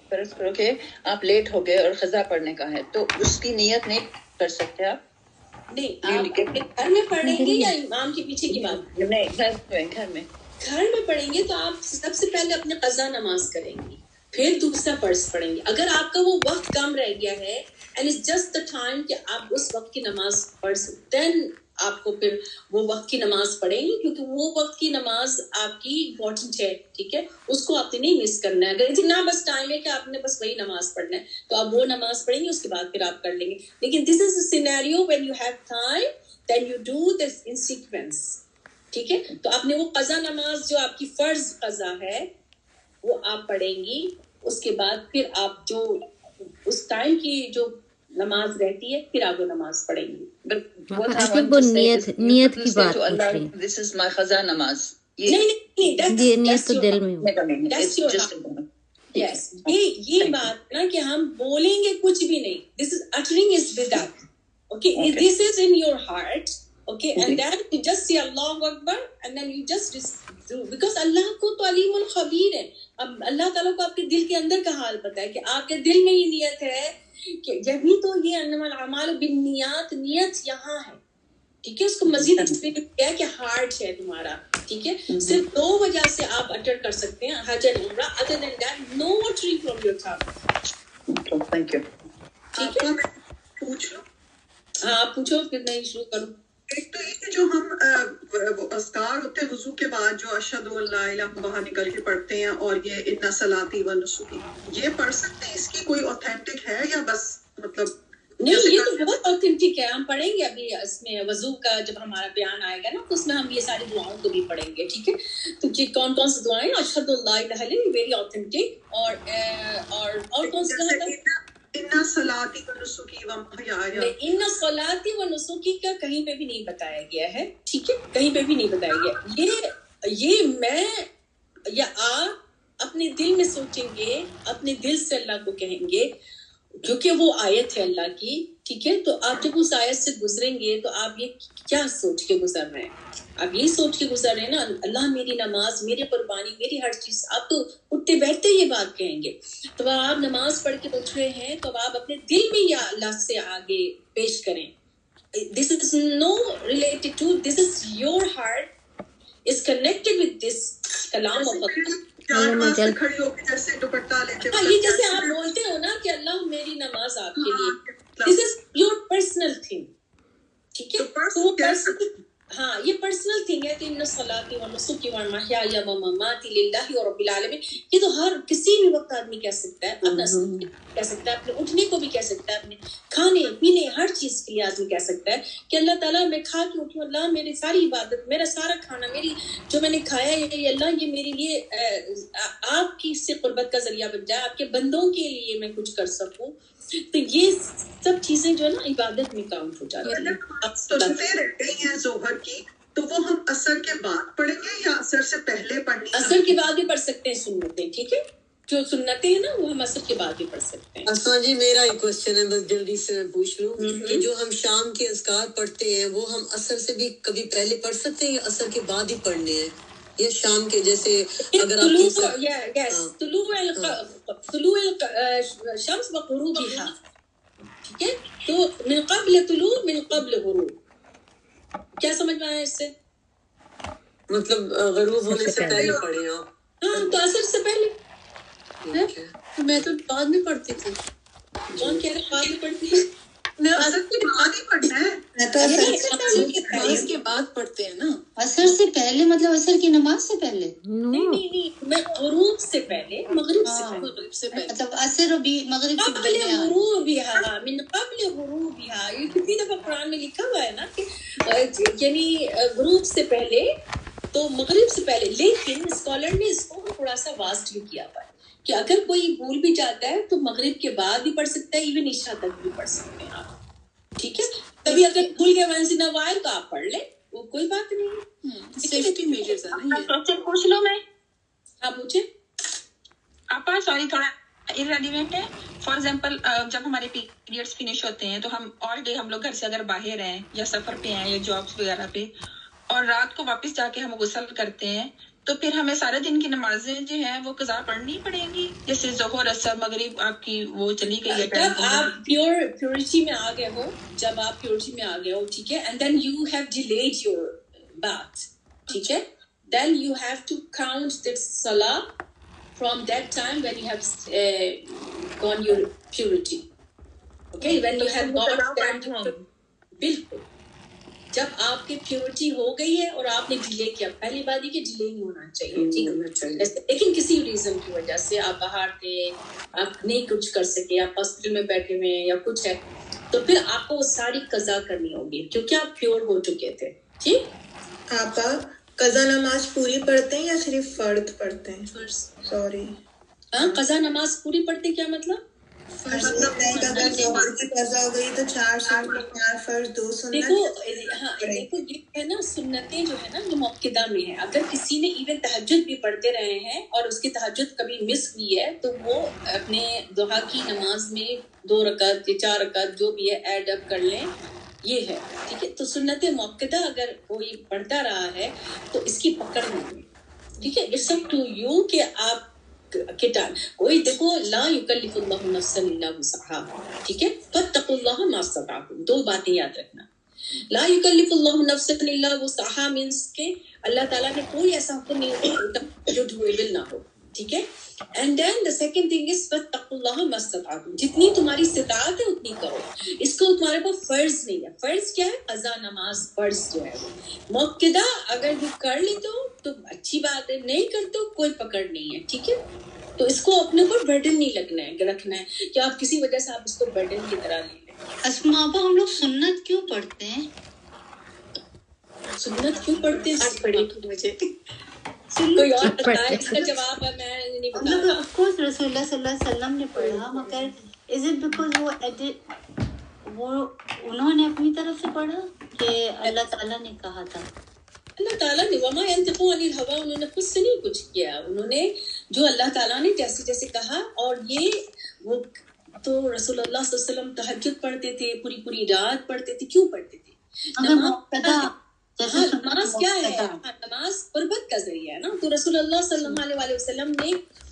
فرض کرو کہ آپ لیٹ ہو گئے اور قضا پڑھنے کا ہے تو اس کی نیت نہیں کر سکتے آپ؟ نہیں آپ گھر میں پڑھیں گے یا امام کے پیچھے کی بات؟ نہیں گھر میں پڑھیں گے تو آپ سب سے پہلے اپنے قضا نماز کریں گے، پھر دوسرا فرض پڑھیں گے. اگر آپ کا وہ وقت کم رہ گیا ہے and it's just the time کہ آپ اس وقت کی نماز پڑھ سکتے، دین آپ کو پھر وہ وقت کی نماز پڑھیں گے، کیونکہ وہ وقت کی نماز آپ کی امپورٹنٹ ہے. ٹھیک ہے، اس کو آپ نے نہیں مس کرنا ہے. اگر اتنا بس ٹائم ہے کہ آپ نے بس وہی نماز پڑھنا ہے تو آپ وہ نماز پڑھیں گے، اس کے بعد پھر آپ کر لیں گے. لیکن this is a scenario when you have time then you do this in sequence. ٹھیک ہے، تو آپ نے وہ قضا نماز جو آپ کی فرض قضا ہے وہ آپ پڑھیں گی، اس کے بعد پھر آپ جو اس ٹائم کی جو نماز رہتی ہے پھر آپ وہ نماز پڑھیں گی. نیت کی بات پوچھ رہی ہیں. دس از مائی قضا نماز. یہ نیت تو دل میں یس یہ بات نا کہ ہم بولیں گے کچھ بھی نہیں، this is uttering is without, okay this is in your heart, okay and then you just see اللہ اکبر and then you just do, because اللہ کو تو علیم الخبیر ہے. اب اللہ تعالیٰ کو آپ کے دل کے اندر کا حال پتہ ہے کہ آپ کے دل میں یہ نیت ہے کہ جبھی تو یہ انما الاعمال بالنیات، نیت یہاں ہے. ٹھیک ہے، اس کو مزید ایکسپلین کیا کہ ہارٹ ہے تمہارا. ٹھیک ہے، صرف 2 وجہ سے آپ اٹر کر سکتے ہیں حج اینڈ عمرہ، other than that no uttering from your thing. Thank you. ٹھیک ہے، پوچھ لو. ہاں آپ پوچھو پھر میں شروع کروں. ایک تو یہ کہ جو ہم اذکار ہوتے ہیں وضو کے بعد جو اشہد ان لا الہ باہر نکل کے پڑھتے ہیں، اور یہ ان صلاتی و نسکی، یہ پڑھ سکتے ہیں؟ اس کی کوئی اوتھینٹک ہے یا بس مطلب نہیں؟ یہ تو بہت اوتھینٹک ہے، ہم پڑھیں گے ابھی اس میں وضو کا جب ہمارا بیان آئے گا نا تو اس میں ہم یہ ساری دعاؤں کو بھی پڑھیں گے. ٹھیک ہے، تو کون کون سی دعائیں؟ اشہد ان لا الہ الا اللہ، ویری اوتھینٹک. اور کون سی کہا تھا؟ ان صلاتی و نسکی و محیایا. ان صلاتی و نسکی کا کہیں پہ بھی نہیں بتایا گیا ہے. ٹھیک ہے، کہیں پہ بھی نہیں بتایا گیا. یہ میں یا آپ اپنے دل میں سوچیں گے، اپنے دل سے اللہ کو کہیں گے، کیونکہ وہ آیت ہے اللہ کی. ٹھیک ہے، تو آپ جب اس آیت سے گزریں گے تو آپ یہ کیا سوچ کے گزر رہے ہیں؟ آپ یہ سوچ کے گزر رہے ہیں نا اللہ میری نماز، میری قربانی، میری ہر چیز. آپ تو اٹھتے بیٹھتے یہ بات کہیں گے. تو آپ نماز پڑھ کے اٹھ رہے ہیں تو آپ اپنے دل میں یا اللہ سے آگے پیش کریں. This is no related to, this is your heart is connected with this کلام آف اللہ. کھڑی ہو کے جیسے دوپٹہ لیتے ہاں، یہ جیسے آپ بولتے ہو نا کہ اللہ میری نماز آپ کے لیے، دس از یور پرسنل تھنگ. ٹھیک ہے، ہاں یہ پرسنل تھنگ ہے کہ ان صلاتی و نسکی و محیای و مماتی للہ رب العالمین. یہ تو ہر کسی بھی وقت آدمی کہہ سکتا ہے, اپنا کہہ سکتا ہے, اپنے اٹھنے کو بھی کہہ سکتا ہے, اپنے کھانے پینے ہر چیز کے لیے آدمی کہہ سکتا ہے کہ اللہ تعالیٰ میں کھا کے اٹھوں, اللہ میری ساری عبادت, میرا سارا کھانا, میری جو میں نے کھایا ہے اللہ یہ میرے لیے آپ کی سے قربت کا ذریعہ بن جائے, آپ کے بندوں کے لیے میں کچھ کر سکوں. تو یہ سب چیزیں جو ہے نا عبادت میں کاؤنٹ ہو جاتی ہیں. سنتے رہتے ہیں ظہر کی, تو وہ ہم عصر کے بعد پڑھیں گے یا عصر سے پہلے پڑھنی؟ عصر کے بعد بھی پڑھ سکتے ہیں سنتیں, ٹھیک ہے, جو سنتیں ہیں نا وہ ہم عصر کے بعد بھی پڑھ سکتے ہیں. اسما جی میرا ایک کوشچن ہے, بس جلدی سے میں پوچھ لوں کہ جو ہم شام کے اذکار پڑھتے ہیں وہ ہم عصر سے بھی کبھی پہلے پڑھ سکتے ہیں یا عصر کے بعد ہی پڑھنے ہیں, یا شام کے جیسے اگر آپ طلوع الشمس وغروبها, ٹھیک ہے, تو من قبل طلوع من قبل غروب, کیا سمجھ میں آیا اس سے؟ مطلب غروب ہونے سے پہلے پڑھے آپ. ہاں تو عصر سے پہلے. میں تو بعد میں پڑھتی تھی. کون کہہ رہے بعد میں پڑھتی ہے؟ عصر کے بعد ہی پڑھنا ہے. نماز کے بعد پڑھتے ہیں نا. عصر سے پہلے مطلب عصر کی نماز سے پہلے نہیں, میں غروب سے پہلے, مغرب سے پہلے, مطلب عصر بھی مغرب سے قبل غروبها, من قبل غروبها. یہ کتنی دفعہ قرآن میں لکھا ہوا ہے نا کہ یعنی غروب سے پہلے تو مغرب سے پہلے. لیکن اسکالر نے اس کو تھوڑا سا واسٹ بھی کیا ہوا ہے کہ اگر کوئی بھول بھی جاتا ہے تو مغرب کے بعد بھی پڑھ سکتا ہے, ایون عشاء تک بھی پڑھ سکتے ہیں آپ, ٹھیک ہے. کبھی اگر بھول گئے ونس ان وائل تو آپ پڑھ لیں, وہ کوئی بات نہیں. سیفٹی میجرز ہیں. کوشچن پوچھ لوں میں؟ آپ پوچھیں. آپا سوری تھوڑا irrelevant ہے. فار ایگزامپل جب ہمارے پیریڈس فنش ہوتے ہیں تو ہم آل ڈے ہم لوگ گھر سے اگر باہر ہیں یا سفر پہ ہیں یا جابس وغیرہ پہ, اور رات کو واپس جا کے ہم غسل کرتے ہیں, تو پھر ہمیں سارے دن کی نمازیں جو ہیں وہ قضا پڑھنی پڑیں گی, جیسے ظہر عصر مغرب آپ کی وہ چلی گئی ہے. جب آپ پیورٹی میں آ گئے ہو, جب آپ پیورٹی میں آ گئے ہو, ٹھیک ہے, and then you have delayed your بات, ٹھیک ہے, then you have to count this صلاح from that time when you have gone your purity, okay, when you have not بالکل جب آپ کی پیورٹی ہو گئی ہے اور آپ نے ڈیلے کیا. پہلی بات یہ کہ ڈیلے نہیں ہونا چاہیے, ٹھیک ہے, لیکن کسی ریزن کی وجہ سے آپ باہر تھے, آپ نہیں کچھ کر سکے, آپ ہاسپٹل میں بیٹھے ہوئے ہیں یا کچھ ہے, تو پھر آپ کو وہ ساری قضا کرنی ہوگی کیونکہ آپ پیور ہو چکے تھے. ٹھیک, آپ قضا نماز پوری پڑھتے ہیں یا صرف فرض پڑھتے ہیں؟ سوری, قضا نماز پوری پڑھتے کیا مطلب؟ اگر ظہر کی قضا ہو گئی تو 4 سنت 4 فرض 2 سنت. دیکھو یہ ہے نا, سنتیں جو ہے نا جو موقدہ میں ہے, اگر کسی نے ایون تہجد بھی پڑھتے رہے ہیں اور اس کی تہجد کبھی مس ہوئی ہے تو وہ اپنے ضحیٰ کی نماز میں 2 رکعت یا 4 رکعت جو بھی ہے ایڈ اپ کر لیں, یہ ہے, ٹھیک ہے. تو سنت موقدہ اگر کوئی پڑھتا رہا ہے تو اس کی پکڑ نہیں ہے, ٹھیک ہے. اٹس اپ ٹو یو کہ آپ کٹان کوئی دیکھو, لا یکلف اللہ نفسا الا وسعہا, ٹھیک ہے, فاتقوا اللہ ما استطعتم. 2 باتیں یاد رکھنا, لا یکلف اللہ نفسا الا وسعہا مینس کہ اللہ تعالیٰ نے کوئی ایسا حکم نہیں ہوتا جو ڈویبل نہ ہو, ٹھیک ہے. And then the second thing is فاتقوا اللہ ما استطعتم, جتنی تمہاری استطاعت ہے اتنی کرو. اس کو تمہارے کو فرض نہیں ہے. فرض کیا ہے؟ قضا نماز فرض جو ہے وہ موقدہ اگر یہ کر لی تو اچھی بات ہے, نہیں کر تو کوئی پکڑ نہیں ہے, ٹھیک ہے. تو اس کو اپنے اوپر برڈن نہیں رکھنا ہے کہ آپ کسی وجہ سے آپ اس کو برڈن کی طرح لے لیں. اسما ابا ہم لوگ سنت کیوں پڑھتے ہیں؟ سنت کیوں پڑھتے ہیں؟ پڑھی مجھے کوئی اور بتائے, اس کا جواب ہے میں نہیں بتا رہا. آف کورس رسول اللہ صلی اللہ علیہ وسلم نے پڑھا, مگر از اٹ بیکاز وہ انہوں نے اپنی طرف سے پڑھا کہ اللہ تعالیٰ نے کہا تھا؟ اللہ تعالیٰ نے وما ينطق عن الهوى, انہوں نے خود سے نہیں کچھ کیا, انہوں نے جو اللہ تعالیٰ نے جیسے جیسے کہا. اور یہ وہ تو رسول اللہ صلی اللہ علیہ وسلم تہجد پڑھتے تھے, پوری رات پڑھتے تھے. کیوں پڑھتے تھے؟ نماز کیا ہے؟ نماز قربت کا ذریعہ ہے نا. تو رسول اللہ صلی اللہ علیہ وسلم نے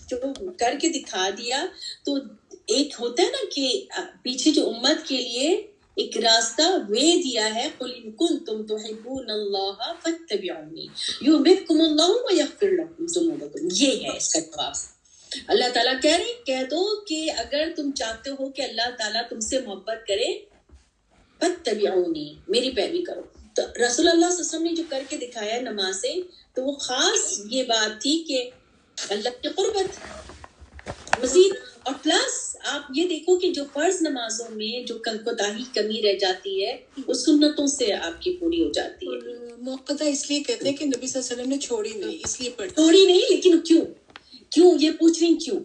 جو کر کے دکھا دیا, تو ایک ہوتا ہے نا کہ پیچھے جو امت کے لیے ایک راستہ وے دیا ہے, قل ان کنتم تحبون اللہ فاتبعونی یحببکم اللہ ویغفر لکم ذنوبکم. یہ ہے اس کا جواب. اللہ تعالیٰ کہہ رہے کہہ دو کہ اگر تم چاہتے ہو کہ اللہ تعالیٰ تم سے محبت کرے, فاتبعونی, میری پیروی کرو. تو رسول اللہ صلی اللہ علیہ وسلم نے جو کر کے دکھایا نمازیں، تو وہ خاص یہ بات تھی کہ اللہ کی قربت مزید، اور پلس آپ یہ دیکھو کہ جو فرض نمازوں میں جو کوتاہی کمی رہ جاتی ہے وہ سنتوں سے آپ کی پوری ہو جاتی ہے. موقع اس لیے کہتے ہیں کہ نبی صلی اللہ علیہ وسلم نے چھوڑی نہیں، اس لیے چھوڑی نہیں، لیکن کیوں یہ پوچھ رہی کیوں؟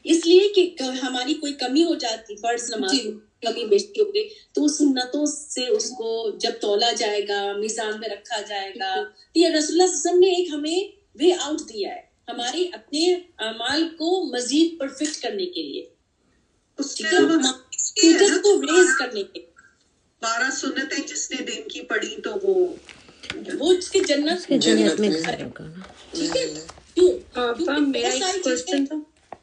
اس لیے کہ ہماری کوئی کمی ہو جاتی فرض نماز میں، کمی بیشتی ہو گئی، تو اس سنتوں سے اس کو جب تولا جائے گا، میزان میں رکھا جائے گا. یہ رسول اللہ صلی اللہ علیہ وسلم نے ایک ہمیں وے آؤٹ دیا ہے ہمارے اپنے اعمال کو مزید پرفیکٹ کرنے کے لیے، کو ریز کرنے کے. 12 سنتیں جس نے دن کی پڑھی تو وہ اس کی جنت میں ٹھیک ہے. کیوں میرا ایک کوسچن تھا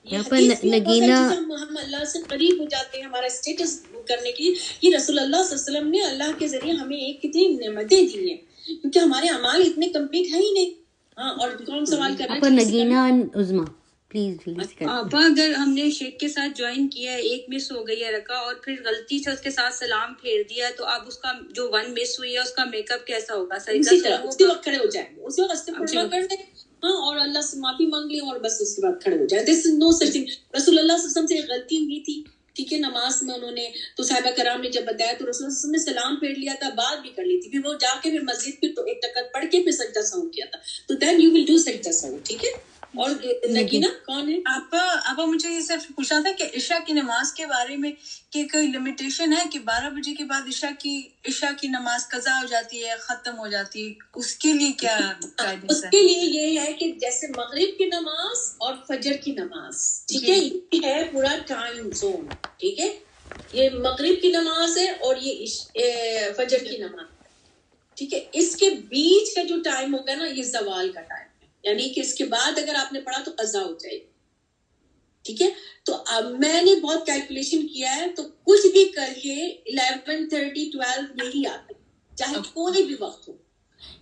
یہاں پر نگینا، ہم اللہ سے قریب ہو جاتے ہیں ہمارا اسٹیٹس کرنے کے لیے. یہ رسول اللہ صلی اللہ علیہ وسلم نے اللہ کے ذریعے ہمیں ایک کتنی نعمتیں دی ہیں، کیونکہ ہمارے اعمال اتنے کمپلیٹ ہیں ہی نہیں. ہاں، اور کون سوال کر رہا ہے؟ نگینا عظما پلیز. آپا اگر ہم نے شیخ کے ساتھ جوائن کیا ہے، ایک مس ہو گئی ہے رکعہ اور پھر غلطی سے اس کے ساتھ سلام پھیر دیا، تو اب اس کا جو 1 مس ہوئی ہے اس کا میک اپ کیسا ہوگا؟ اسی وقت کھڑے ہو جائیں گے، اسی وقت استغفار کر لیں، ہاں، اور اللہ سے معافی مانگ لیں، اور بس اس کے بعد کھڑے ہو جائیں. دس از نو سچ تھنگ. رسول اللہ صلی اللہ علیہ وسلم سے ایک غلطی ہوئی تھی، ٹھیک ہے، نماز میں انہوں نے، تو صحابہ کرام نے جب بتایا تو رسول اللہ صلی اللہ علیہ وسلم نے سلام پھیر لیا تھا، بات بھی کر لی تھی، پھر وہ جا کے پھر مسجد پھر تو ایک رکعت پڑھ کے پھر سجدہ سہو کیا تھا. تو دین یو ول ڈو سجدہ سہو. ٹھیک ہے. اور نگینا کون ہے؟ آپا مجھے یہ صرف پوچھنا تھا کہ عشاء کی نماز کے بارے میں کہ کوئی لمیٹیشن ہے کہ 12 بجے کے بعد عشاء کی نماز قضا ہو جاتی ہے، ختم ہو جاتی ہے، اس کے لیے کیا گائیڈنس ہے؟ اس کے لیے یہ ہے کہ جیسے مغرب کی نماز اور فجر کی نماز، ٹھیک ہے، یہ ہے پورا ٹائم زون. ٹھیک ہے، یہ مغرب کی نماز ہے اور یہ فجر کی نماز. ٹھیک ہے، اس کے بیچ کا جو ٹائم ہوگا نا، یہ زوال کا ٹائم، یعنی کہ اس کے بعد اگر آپ نے پڑھا تو قضا ہو جائے گی. ٹھیک ہے، تو اب میں نے بہت کیلکولیشن کیا ہے، تو کچھ بھی کر کے 11:30 12 یہی آتا ہے، چاہے کوئی بھی وقت ہو،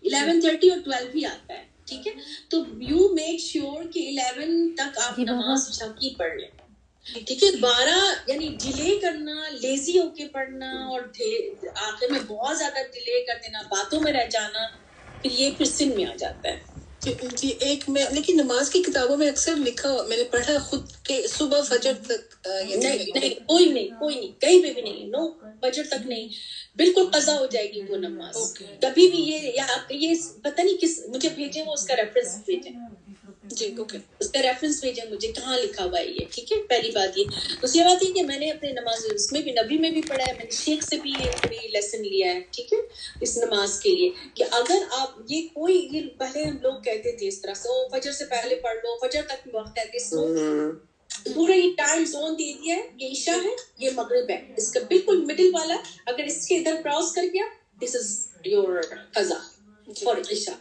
11:30 اور 12 بھی آتا ہے. ٹھیک ہے، تو یو میک شیور کہ 11 تک آپ نماز عشاء کی پڑھ لیں. ٹھیک ہے، 12 یعنی ڈیلے کرنا، لیزی ہو کے پڑھنا اور آخر میں بہت زیادہ ڈیلے کر دینا، باتوں میں رہ جانا، پھر یہ پھر سن میں آ جاتا ہے. جی ایک میں، لیکن نماز کی کتابوں میں اکثر لکھا میں نے پڑھا خود کہ صبح فجر تک. نہیں، کوئی نہیں، کہیں پہ بھی نہیں، نو، فجر تک نہیں، بالکل قضا ہو جائے گی وہ نماز. کبھی بھی یہ پتہ نہیں کس مجھے بھیجیں، وہ اس کا ریفرنس بھیجیں. جی اوکے، اس کا ریفرنس بھیجیں مجھے، کہاں لکھا ہوا ہے یہ. ٹھیک ہے، پہلی بات یہ. دوسری بات یہ کہ میں نے اپنے نماز اس میں بھی نبی میں بھی پڑھا ہے، میں نے شیخ سے بھی یہ لیسن لیا ہے. ٹھیک ہے، اس نماز کے لیے کہ اگر آپ یہ کوئی، پہلے ہم لوگ کہتے تھے اس طرح سے، فجر سے پہلے پڑھ لو، فجر تک بھی وقت ہے، پورا یہ ٹائم زون دے دیا ہے. یہ عشاء ہے، یہ مغرب ہے، اس کا بالکل مڈل والا، اگر اس کے ادھر کراس کر گیا، دس از یور قضا فار عشاء.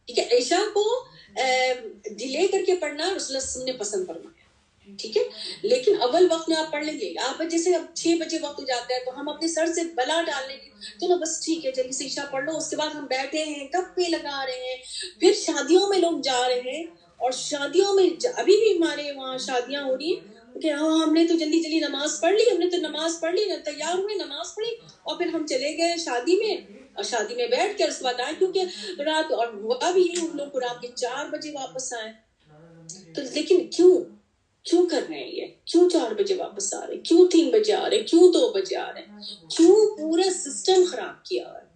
ٹھیک ہے، عشاء کو ڈیلے کر کے پڑھنا رسول اللہ صلی اللہ علیہ وسلم نے پسند فرمایا. ٹھیک ہے، لیکن اول وقت میں آپ پڑھ لیں گے. آپ جیسے اب 6 بجے وقت ہو جاتا ہے تو ہم اپنے سر سے بلا ڈالنے کی، چلو بس ٹھیک ہے جلدی سے عشاء پڑھ لو. اس کے بعد ہم بیٹھے ہیں، گپے لگا رہے ہیں، پھر شادیوں میں لوگ جا رہے ہیں، اور شادیوں میں ابھی بھی ہمارے وہاں شادیاں ہو رہی ہیں کہ ہاں ہم نے تو جلدی نماز پڑھ لی، ہم نے تو نماز پڑھ لی، تیار ہوئے، نماز پڑھی، اور پھر ہم چلے گئے شادی میں، اور شادی میں بیٹھ کے اس کے بعد آئے، کیونکہ رات، اور ہوا بھی ہم لوگ کو رات کے 4 بجے واپس آئے. تو لیکن کیوں کر رہے ہیں یہ؟ کیوں 4 بجے واپس آ رہے ہیں؟ کیوں 3 بجے آ رہے ہیں؟ کیوں 2 بجے آ رہے ہیں؟ کیوں پورا سسٹم خراب کیا ہوا ہے؟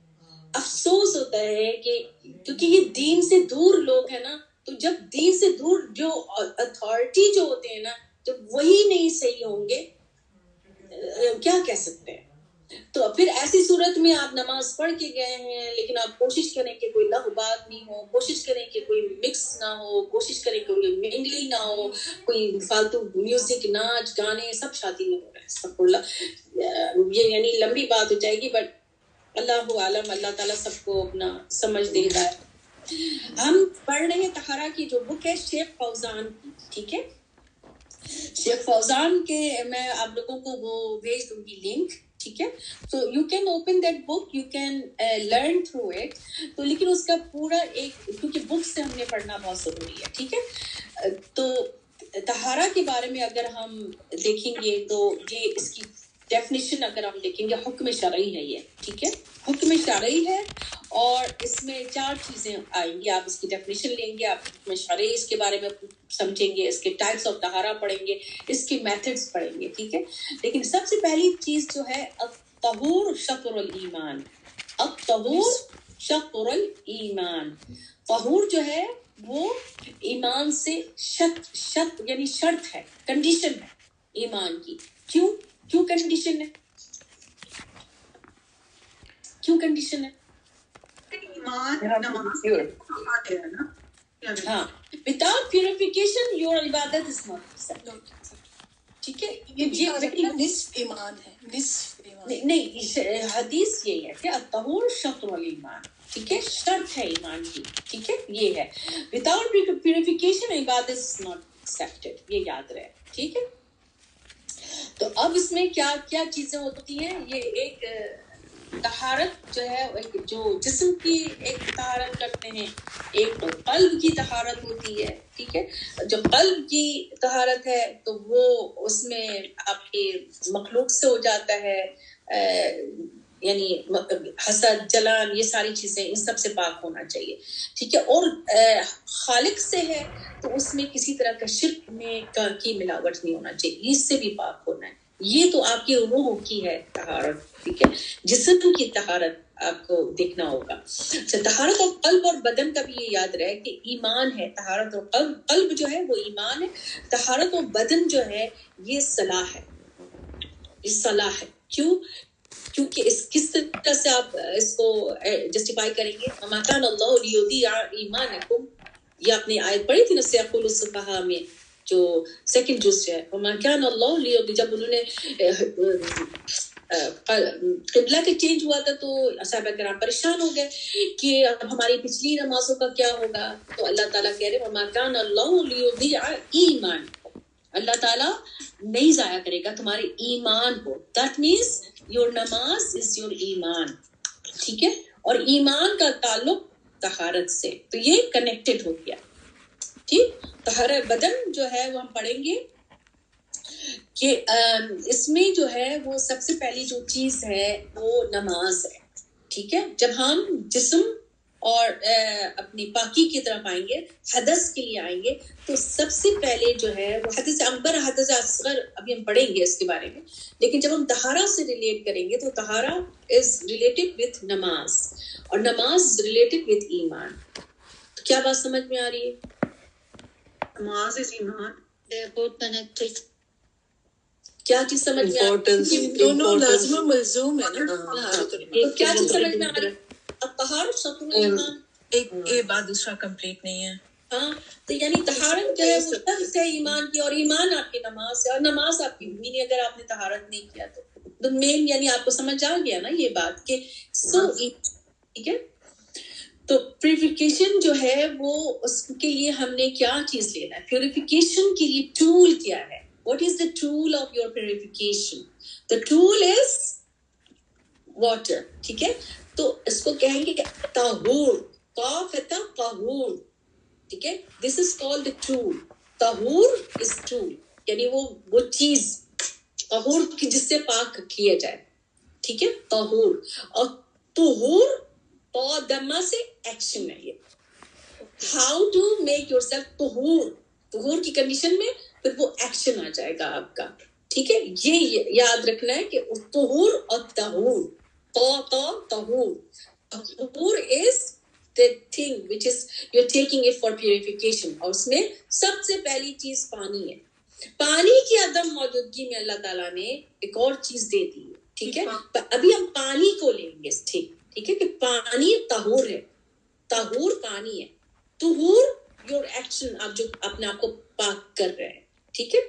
افسوس ہوتا ہے کہ کیونکہ یہ دین سے دور لوگ ہیں نا، تو جب دین سے دور جو اتھارٹی جو ہوتے ہیں نا، جب وہی نہیں صحیح ہوں گے، کیا کہہ سکتے ہیں. تو پھر ایسی صورت میں آپ نماز پڑھ کے گئے ہیں، لیکن آپ کوشش کریں کہ کوئی لغو بات نہیں ہو، کوشش کریں کہ کوئی مکس نہ ہو، کوشش کریں کہ کوئی منگلی نہ ہو، کوئی فالتو میوزک، ناچ گانے، سب شادی میں ہو رہا ہے. استغفر اللہ. یہ یعنی لمبی بات ہو جائے گی، بٹ اللہ عالم، اللہ تعالیٰ سب کو اپنا سمجھ دے رہا ہے. ہم پڑھ رہے ہیں طہارہ کی جو بک ہے شیخ فوزان کی. ٹھیک ہے، شیخ فوزان کے میں آپ لوگوں کو وہ بھیج دوں گی لنک. ٹھیک ہے، so you can open that book, you can learn through it. تو لیکن اس کا پورا ایک، کیونکہ بک سے ہم نے پڑھنا بہت ضروری ہے. ٹھیک ہے، تو طہارہ کے بارے میں اگر ہم دیکھیں گے تو یہ اس کی ڈیفینیشن اگر ہم دیکھیں گے، حکم شرعی ہے یہ. ٹھیک ہے، حکم شرعی ہے، اور اس میں 4 چیزیں آئیں گی. آپ اس کی ڈیفینیشن لیں گے, آپ مشورے اس کے بارے میں سمجھیں گے, اس کے ٹائپس آف طہارہ پڑھیں گے, اس کی میتھڈس پڑھیں گے, ٹھیک ہے. لیکن سب سے پہلی چیز جو ہے الطہور شطر الایمان. الطہور شطر الایمان. طہور جو ہے وہ ایمان سے شرط یعنی شرط ہے, کنڈیشن ہے ایمان کی. کیوں کنڈیشن ہے؟ کیوں کنڈیشن ہے؟ ہاں, without purification your عبادت is not accepted. ٹھیک ہے, یہ نصف ایمان ہے, نصف ایمان نہیں, حدیث یہی ہے کہ الطہور شطر الایمان, ٹھیک ہے, شرط ہے ایمان کی, ٹھیک ہے, یہ ہے. without purification عبادت is not accepted, یہ یاد رہے, ٹھیک ہے. تو اب اس میں کیا کیا چیزیں ہوتی ہیں. یہ ایک طہارت جو ہے, جو جسم کی ایک طہارت کرتے ہیں, ایک تو قلب کی طہارت ہوتی ہے, ٹھیک ہے. جو قلب کی طہارت ہے تو وہ اس میں آپ کے مخلوق سے ہو جاتا ہے, یعنی حسد, جلان, یہ ساری چیزیں ان سب سے پاک ہونا چاہیے, ٹھیک ہے. اور خالق سے ہے تو اس میں کسی طرح کا شرک میں کی ملاوٹ نہیں ہونا چاہیے, اس سے بھی پاک ہونا ہے. یہ تو آپ کی روح کی ہے طہارت, ٹھیک ہے. جسم کی طہارت آپ کو دیکھنا ہوگا. طہارت اور قلب اور بدن کا بھی یہ یاد رہے کہ ایمان ہے طہارت اور قلب جو ہے وہ ایمان ہے. طہارت اور بدن جو ہے یہ صلاح ہے, یہ صلاح ہے. کیونکہ اس کس طرح سے آپ اس کو جسٹیفائی کریں گے. وما كان الله ليضيع ایمانکم, یہ آپ نے آیت پڑھی تھی نا سیقول السفہاء میں, جو سیکنڈ جز ہے. وما كان الله ليضيع, جب انہوں نے قبلہ کے چینج ہوا تھا تو صحابہ کرام پریشان ہو گئے کہ اب ہماری پچھلی نمازوں کا کیا ہوگا. تو اللہ تعالیٰ کہہ رہے وما كان الله ليضيع ایمانکم, اللہ تعالیٰ نہیں ضائع کرے گا تمہارے ایمان کو. دیٹ مینس یور نماز از یور ایمان, ٹھیک ہے. اور ایمان کا تعلق طہارت سے, تو یہ کنیکٹڈ ہو گیا, ٹھیک. طہارت بدن جو ہے وہ ہم پڑھیں گے کہ اس میں جو ہے وہ سب سے پہلی جو چیز ہے وہ نماز ہے, ٹھیک ہے. جب ہم جسم اور اپنی پاکی کی طرف آئیں گے, حدث کے لیے آئیں گے, تو سب سے پہلے جو ہے وہ حدث اکبر, حدث اصغر ابھی ہم پڑھیں گے اس کے بارے میں. لیکن جب ہم طہارہ سے ریلیٹ کریں گے تو طہارہ از ریلیٹڈ وتھ نماز, اور نماز ریلیٹڈ وتھ ایمان. تو کیا بات سمجھ میں آ رہی ہے؟ نماز از ایمان, بہت کنیکٹڈ. کیا چیز سمجھ میں آ رہی ہے؟ دونوں لازم و ملزوم ہے نا. تو کیا چیز سمجھ میں آ رہی ہے؟ طہارت شطر الایمان, ایک بات دوسرا کمپلیٹ نہیں ہے. ہاں, تو یعنی طہارت جو ہے وہ سب سے ایمان کی, اور ایمان آپ کی نماز ہے, اور نماز آپ کی مینی اگر آپ نے طہارت نہیں کیا تو مین یعنی آپ کو سمجھ آ گیا نا یہ بات کہ ٹھیک ہے. تو پیوریفیکیشن جو ہے وہ اس کے لیے ہم نے کیا چیز لینا ہے. پیوریفیکیشن کے لیے ٹول کیا ہے؟ What is the tool of your purification? The tool is water, ٹھیک ہے. تو اس کو کہیں گے کہ طہور, طہور, ٹھیک ہے. This is called tool. طہور از ٹول, یعنی وہ چیز طہور کی جس سے پاک کیا جائے, ٹھیک ہے. طہور اور طہور تو دمہ سے ایکشن ہے. یہ how to make your self طہور, طہور کی کنڈیشن میں پھر وہ ایکشن آ جائے گا آپ کا, ٹھیک ہے. یہ یاد رکھنا ہے کہ طہور اور طہور, طہور, طہور is the thing which is you're taking it for purification. اور اس میں سب سے پہلی چیز پانی ہے. پانی کی عدم موجودگی میں اللہ تعالیٰ نے ایک اور چیز دے دی ہے, ٹھیک ہے. ابھی ہم پانی کو لیں گے, ٹھیک ہے, کہ پانی طہور ہے, طہور پانی ہے. طہور your action, آپ جو اپنے آپ کو پاک کر رہے ہیں, ٹھیک ہے.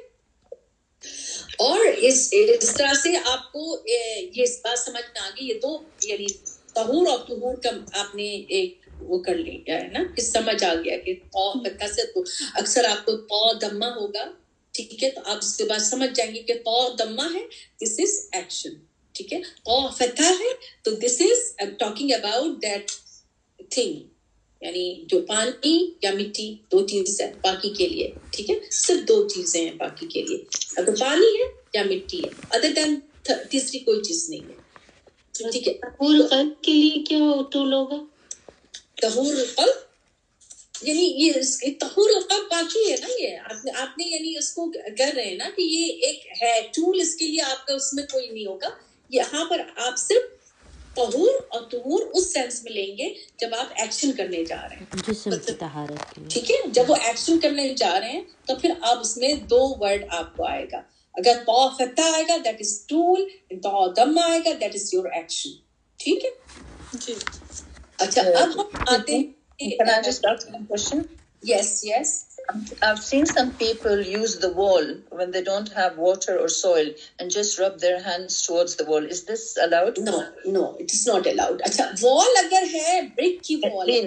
اور اس طرح سے آپ کو یہ بات سمجھ میں آ گئی. یہ دو یعنی طہور اور طہور کا آپ نے ایک وہ کر لیا ہے نا, کہ سمجھ آ گیا کہ فتح سے تو اکثر آپ کو تو دمہ ہوگا, ٹھیک ہے. تو آپ اس کے بعد سمجھ جائیں گے کہ تو دمہ ہے, دس از ایکشن, ٹھیک ہے. تو فتح ہے تو this is talking about that thing, یعنی جو پانی یا مٹی, دو چیز ہے باقی کے لیے, ٹھیک ہے. صرف دو چیزیں ہیں باقی کے لیے, اگر پانی ہے یا مٹی ہے, ادر دین تیسری کوئی چیز نہیں ہے, ٹھیک ہے. طہور قلب کے لیے کیا ٹول ہوگا؟ طہور القلب یعنی یہ طہور القلب باقی ہے نا, یہ آپ نے یعنی اس کو کر رہے ہیں نا کہ یہ ایک ہے ٹول, اس کے لیے آپ کا اس میں کوئی نہیں ہوگا. یہاں پر آپ صرف طہور اور طہور اس سینس میں لیں گے جب آپ ایکشن کرنے جا رہے ہیں جسم کی طہارت. ٹھیک ہے, جب وہ ایکشن کرنے جا رہے ہیں تو پھر آپ اس میں 2 ورڈ آپ کو آئے گا. اگر طا فتح آئے گا دیٹ از ٹول, طا دم آئے گا دیٹ از یور ایکشن. ٹھیک ہے جی. اچھا اب ہم آتے ہیں. Can I just ask one question? Yes. I've seen some people use the wall when they don't have water or soil and just rub their hands towards the wall. Is this allowed? No, it is not allowed. اچھا wall اگر ہے brick کی wall ہے,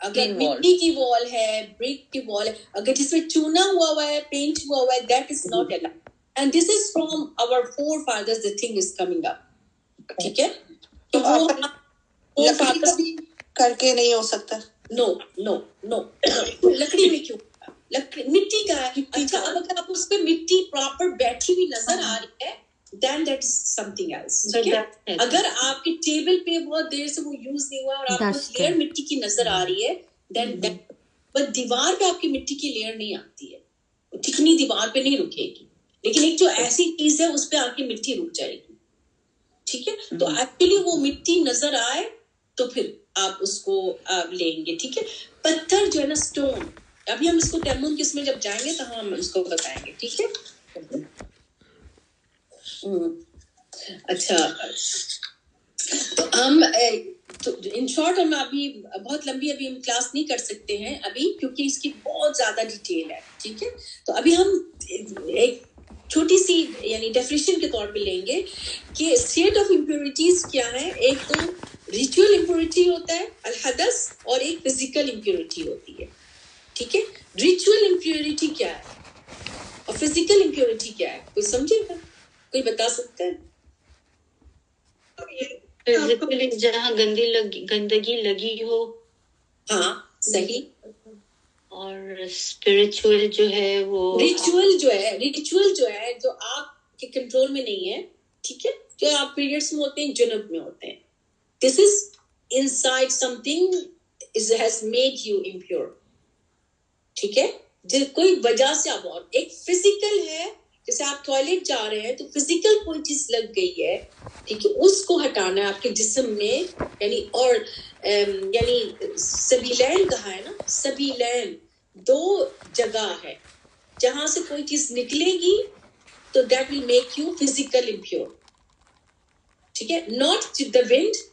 اگر مٹی کی wall ہے, brick کی wall ہے, اگر جس میں چونا ہوا ہے, paint ہوا ہے, that is not allowed. And this is from our forefathers, the thing is coming up. ٹھیک ہے, تو وہ forefathers کر کے نہیں ہو سکتا. نو لکڑی میں کیوں, لکڑی مٹی کا ہے. اچھا اب اگر آپ اس پہ مٹی پراپر بیٹھی ہوئی نظر آ رہی ہے then that is something else. اگر آپ کے ٹیبل پہ بہت دیر سے وہ یوز نہیں ہوا اور آپ کو لیئر مٹی کی نظر آ رہی ہے then بس دیوار پہ آپ کی مٹی کی لیئر نہیں آتی ہے, ٹھیکنی دیوار پہ نہیں رکے گی, لیکن ایک جو ایسی چیز ہے اس پہ آ کے مٹی رک جائے گی. ٹھیک ہے, تو ایکچولی وہ مٹی نظر آئے تو پھر آپ اس کو لیں گے. ٹھیک ہے, پتھر جو ہے نا اسٹون, ابھی ہم اس کو تیمم کس میں جب جائیں گے تو ہم اس کو بتائیں گے. ٹھیک ہے. اچھا تو ہم ان شارٹ ہم ابھی بہت لمبی ابھی ہم کلاس نہیں کر سکتے ہیں ابھی کیونکہ اس کی بہت زیادہ ڈیٹیل ہے. ٹھیک ہے, تو ابھی ہم ایک چھوٹی سی یعنی ڈیفینیشن کے طور پہ لیں گے کہ اسٹیٹ آف امپیورٹیز کیا ہے. ایک تو ریچول امپیورٹی ہوتا ہے الحدث, اور ایک فزیکل امپیورٹی ہوتی ہے. ٹھیک ہے, ریچول امپیورٹی کیا ہے اور فزیکل امپیورٹی کیا ہے, کوئی سمجھے گا, کوئی بتا سکتا ہے؟ فزیکلی جہاں گندگی لگی ہو. ہاں صحیح. اور اسپرچول جو ہے وہ ریچول جو ہے جو آپ کے کنٹرول میں نہیں ہے. ٹھیک ہے, جو آپ پیریڈس میں ہوتے ہیں, جنب میں ہوتے ہیں. This is inside something has made you impure. ٹھیک ہے, کوئی وجہ سے آپ, اور ایک فزیکل ہے جیسے آپ ٹوائلٹ جا رہے ہیں تو فزیکل کوئی چیز لگ گئی ہے. ٹھیک ہے, اس کو ہٹانا ہے آپ کے جسم میں. یعنی اور یعنی سبیلین کہا ہے نا, سبیلین 2 جگہ ہے جہاں سے کوئی چیز نکلے گی تو that will make you physical impure. ٹھیک ہے, not the wind.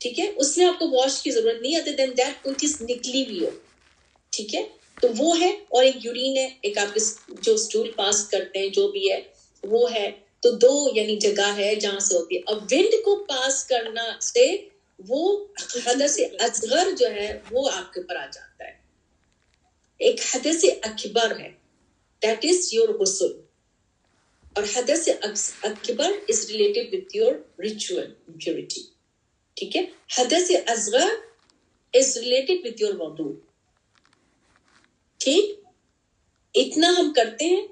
ٹھیک ہے, اس میں آپ کو واش کی ضرورت نہیں ہے دین دیٹ کوئی چیز نکلی بھی ہو. ٹھیک ہے, تو وہ ہے. اور ایک یورین ہے, ایک آپ کے جو اسٹول پاس کرتے ہیں جو بھی ہے وہ ہے. تو 2 یعنی جگہ ہے جہاں سے ہوتی ہے. اب ونڈ کو پاس کرنا سے وہ حدث اصغر جو ہے وہ آپ کے اوپر آ جاتا ہے. ایک حدث اکبر ہے دیٹ از یور غسل, اور حدث اکبر is related with your ritual impurity. ٹھیک ہے, حدث اصغر از ریلیٹڈ وتھ یور وضو. ٹھیک, اتنا ہم کرتے ہیں.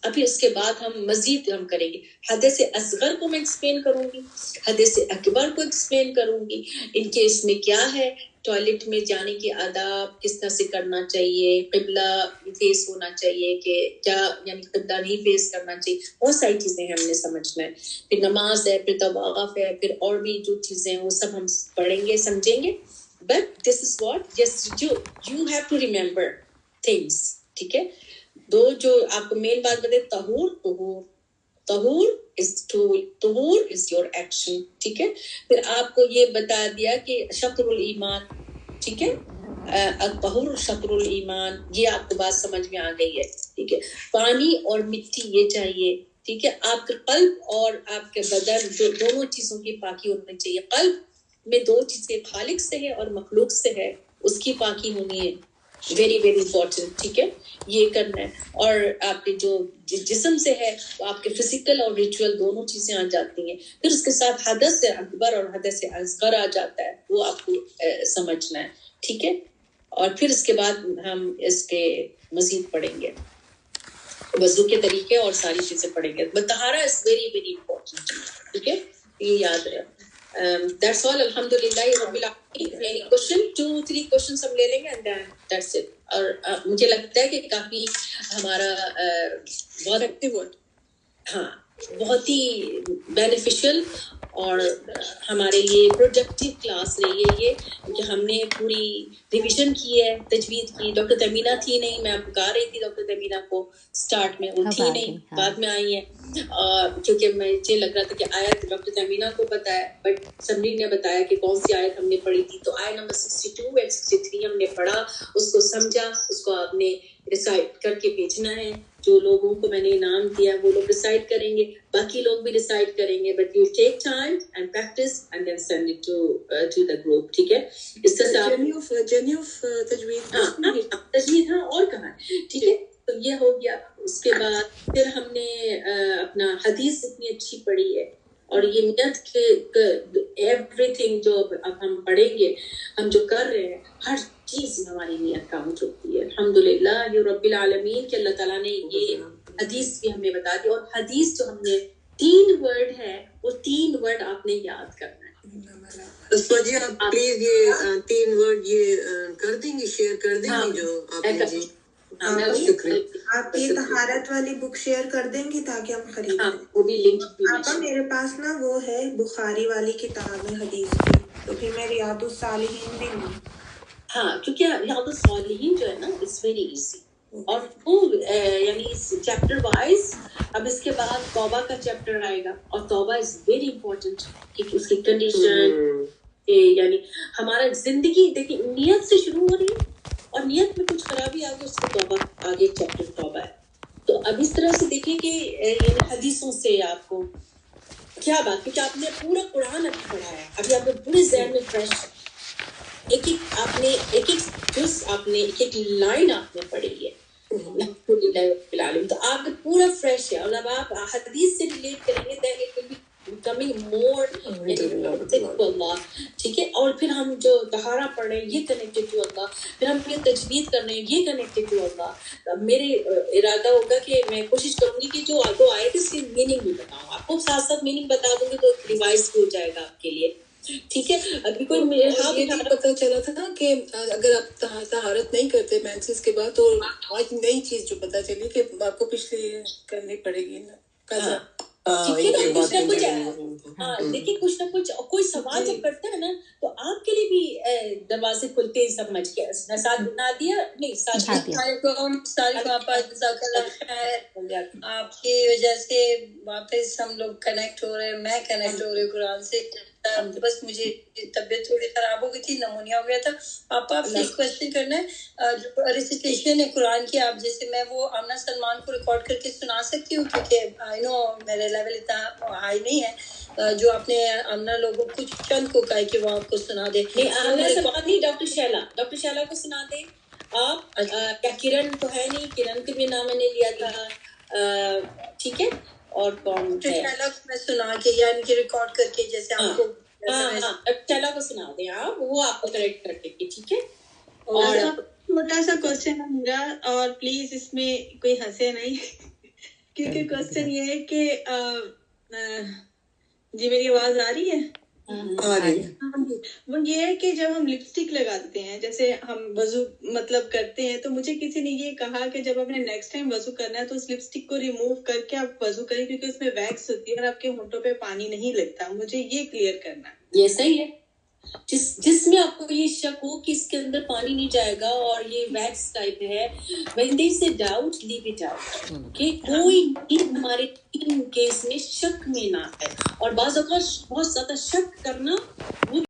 ابھی اس کے بعد ہم مزید ہم کریں گے. حدث اصغر کو میں ایکسپلین کروں گی, حدث اکبر کو ایکسپلین کروں گی, ان کے اس میں کیا ہے, ٹوائلٹ میں جانے کے آداب کس طرح سے کرنا چاہیے, قبلہ فیس ہونا چاہیے کہ کیا یعنی قبلہ نہیں فیس کرنا چاہیے, بہت ساری چیزیں ہم نے سمجھنا ہے. پھر نماز ہے, پھر طواف ہے, پھر اور بھی جو چیزیں ہیں وہ سب ہم پڑھیں گے, سمجھیں گے. But this is what yes you have to remember things. ٹھیک ہے, 2 جو آپ کو مین بات بتائے, طہور is tool, طہور is your action. ٹھیک ہے, پھر آپ کو یہ بتا دیا کہ شطر الایمان. ٹھیک ہے, طہور شطر الایمان, یہ آپ کو بات سمجھ میں آ گئی ہے. ٹھیک ہے, پانی اور مٹی یہ چاہیے. ٹھیک ہے, آپ کے قلب اور آپ کے بدن جو دونوں چیزوں کی پاکی ہونی چاہیے. قلب میں 2 چیزیں خالق سے ہے اور مخلوق سے ہے, اس کی پاکی ہونی ہے, ویری ویری امپورٹنٹ. ٹھیک ہے, یہ کرنا ہے. اور آپ کے جو جسم سے ہے تو آپ کے فزیکل اور ریچول دونوں چیزیں آ جاتی ہیں. پھر اس کے ساتھ حدث اکبر اور حدث اصغر آ جاتا ہے, وہ آپ کو سمجھنا ہے. ٹھیک ہے, اور پھر اس کے بعد ہم اس کے مزید پڑھیں گے, وضو کے طریقے اور ساری چیزیں پڑھیں گے. طہارہ از ویری ویری امپورٹنٹ. ٹھیک ہے, یہ یاد رہے. That's all. Alhamdulillah Rabbil Alamin. Any question? 2-3 questions ہم لے لیں گے and then that's it. اور مجھے لگتا ہے کہ کافی ہمارا بہت ہی بینیفیشل اور ہمارے لیے پروڈکٹیو کلاس رہی ہے یہ، کہ ہم نے پوری ریویژن کی ہے، تجوید کی. ڈاکٹر تمینہ تھی نہیں، میں پکار رہی تھی ڈاکٹر تمینہ کو اسٹارٹ میں، وہ تھی نہیں، بعد میں آئی ہیں. کیونکہ مجھے لگ رہا تھا کہ آیت ڈاکٹر تمینہ کو پتہ ہے، بٹ سمرین نے بتایا کہ کون سی آیت ہم نے پڑھی تھی. تو آیت نمبر 62 اور 63 ہم نے پڑھا، اس کو سمجھا، اس کو آپ نے ریسائٹ کر کے بھیجنا ہے. جو لوگوں کو میں نے انعام دیا وہ لوگ ریسائٹ کریں گے، باقی لوگ بھی ریسائٹ کریں گے، but you take time and practice and then send it to the group. ٹھیک ہے، اس طرح سے تجوید ہاں اور کہاں ہے. ٹھیک ہے، تو یہ ہو گیا. اس کے بعد پھر ہم نے اپنا حدیث اتنی اچھی پڑھی ہے، اور یہ نیت کے ایوری تھنگ جو اب ہم پڑھیں گے، ہم جو کر رہے ہیں، ہر چیز میں ہماری نیت کاؤنٹ ہوتی ہے. الحمدللہ یہ رب العالمین کہ اللہ تعالیٰ نے یہ حدیث بھی ہمیں بتا دی. اور حدیث جو ہم نے 3 ورڈ ہے، وہ 3 ورڈ آپ نے یاد کرنا ہے. جی آپ پلیز یہ 3 ورڈ یہ کر دیں گے، شیئر کر دیں گے جو آپ نے. جی شکریہ. آپ یہ طہارت والی بک شیئر کر دیں گی تاکہ ہم خریدیں. وہ بھی لنک آپا میرے پاس نا وہ ہے بخاری والی کتاب ہے حدیث کی، تو پھر میں ریاض الصالحین بھی لوں. ہاں، کیونکہ ریاض الصالحین جو ہے نا اٹس ویری ایزی، اور وہ یعنی چیپٹر وائز. اب اس کے بعد توبہ کا چیپٹر آئے گا، اور توبہ از ویری امپورٹنٹ، کہ اس کی کنڈیشن یعنی ہمارا زندگی دیکھیں نیت سے شروع ہو رہی ہے، اور نیت میں کچھ خرابی آ گئی، اس کی توبہ آگے چیپٹر توبہ ہے. تو اب اس طرح سے دیکھیں کہ یعنی حدیثوں سے آپ کو کیا بات، کیونکہ آپ نے پورا قرآن ابھی پڑھا ہے، ابھی آپ کو پورے ذہن میں فریش ایک آپ نے ایک جز آپ نے ایک لائن آپ نے پڑھی ہے. تو آپ پورا فریش ہے، اور جب آپ حدیث سے ریلیٹ کریں گے then it will be becoming more to Allah. ٹھیک ہے، اور پھر ہم جو طہارہ پڑھ رہے ہیں یہ کنیکٹڈ ٹو اللہ، پھر ہم یہ تجوید کر رہے ہیں یہ کنیکٹڈ ٹو اللہ. میرے ارادہ ہوگا کہ میں کوشش کروں گی کہ جو آگے آئے اس کی میننگ بھی بتاؤں آپ کو، ساتھ ساتھ میننگ بتا دوں گی تو ریوائز ہو جائے گا آپ کے لیے. ٹھیک ہے، ابھی کوئی میرے ہاتھ یہ پتہ چلا تھا نا کہ اگر آپ طہارت نہیں کرتے مینسز کے بعد، تو آج نئی چیز جو پتہ چلی کہ آپ کو پچھلی کرنی پڑے گی نا قضا. دیکھیے کچھ نہ کچھ کوئی سوال جب کرتا ہے نا تو آپ کے لیے بھی دروازے کھلتے ہیں. سمجھ کے نادیہ نہیں آپ کی وجہ سے واپس ہم لوگ کنیکٹ ہو رہے ہیں، میں کنیکٹ ہو رہی قرآن سے. بس مجھے طبیعت تھوڑی خراب ہو گئی تھی، نمونیا ہو گیا تھا. آپ سے ایک کوشچن کرنا ہے، جو ریسیٹیشن ہے قرآن کی، آپ جیسے میں وہ آمنہ سلمان کو ریکارڈ کر کے سنا سکتی ہوں، کیونکہ آئی نو میرے لیول اتنا ہائی نہیں ہے. جو آپ نے آمنہ لوگوں کچھ چند کو کہا کہ وہ آپ کو سنا دے. ڈاکٹر شیلا کو سنا دے آپ. کیا کرن تو ہے نہیں، کرن کا بھی نام میں نے لیا تھا. ٹھیک ہے، اور کون میں سنا کے یا ان کی ریکارڈ کر کے جیسے آپ کو چلا کو سنا دیں آپ، وہ آپ کو کریکٹ کر کے. ٹھیک ہے، اور چھوٹا سا کوشچن ہے میرا، اور پلیز اس میں کوئی ہنسے نہیں کیونکہ کوشچن یہ ہے کہ جی میری آواز آ رہی ہے؟ وہ یہ ہے کہ جب ہم لپسٹک لگاتے ہیں، جیسے ہم وضو مطلب کرتے ہیں، تو مجھے کسی نے یہ کہا کہ جب آپ نے نیکسٹ ٹائم وضو کرنا ہے تو اس لپسٹک کو ریموو کر کے آپ وضو کریں، کیونکہ اس میں ویکس ہوتی ہے اور آپ کے ہونٹوں پہ پانی نہیں لگتا. مجھے یہ کلیئر کرنا ہے. یہ صحیح ہے. جس میں آپ کو یہ شک ہو کہ اس کے اندر پانی نہیں جائے گا اور یہ ویکس ٹائپ ہے، when there is a doubt leave it out، کہ کوئی ہمارے کیس میں شک میں نہ ہے. اور بعض اوقات بہت زیادہ شک کرنا وہ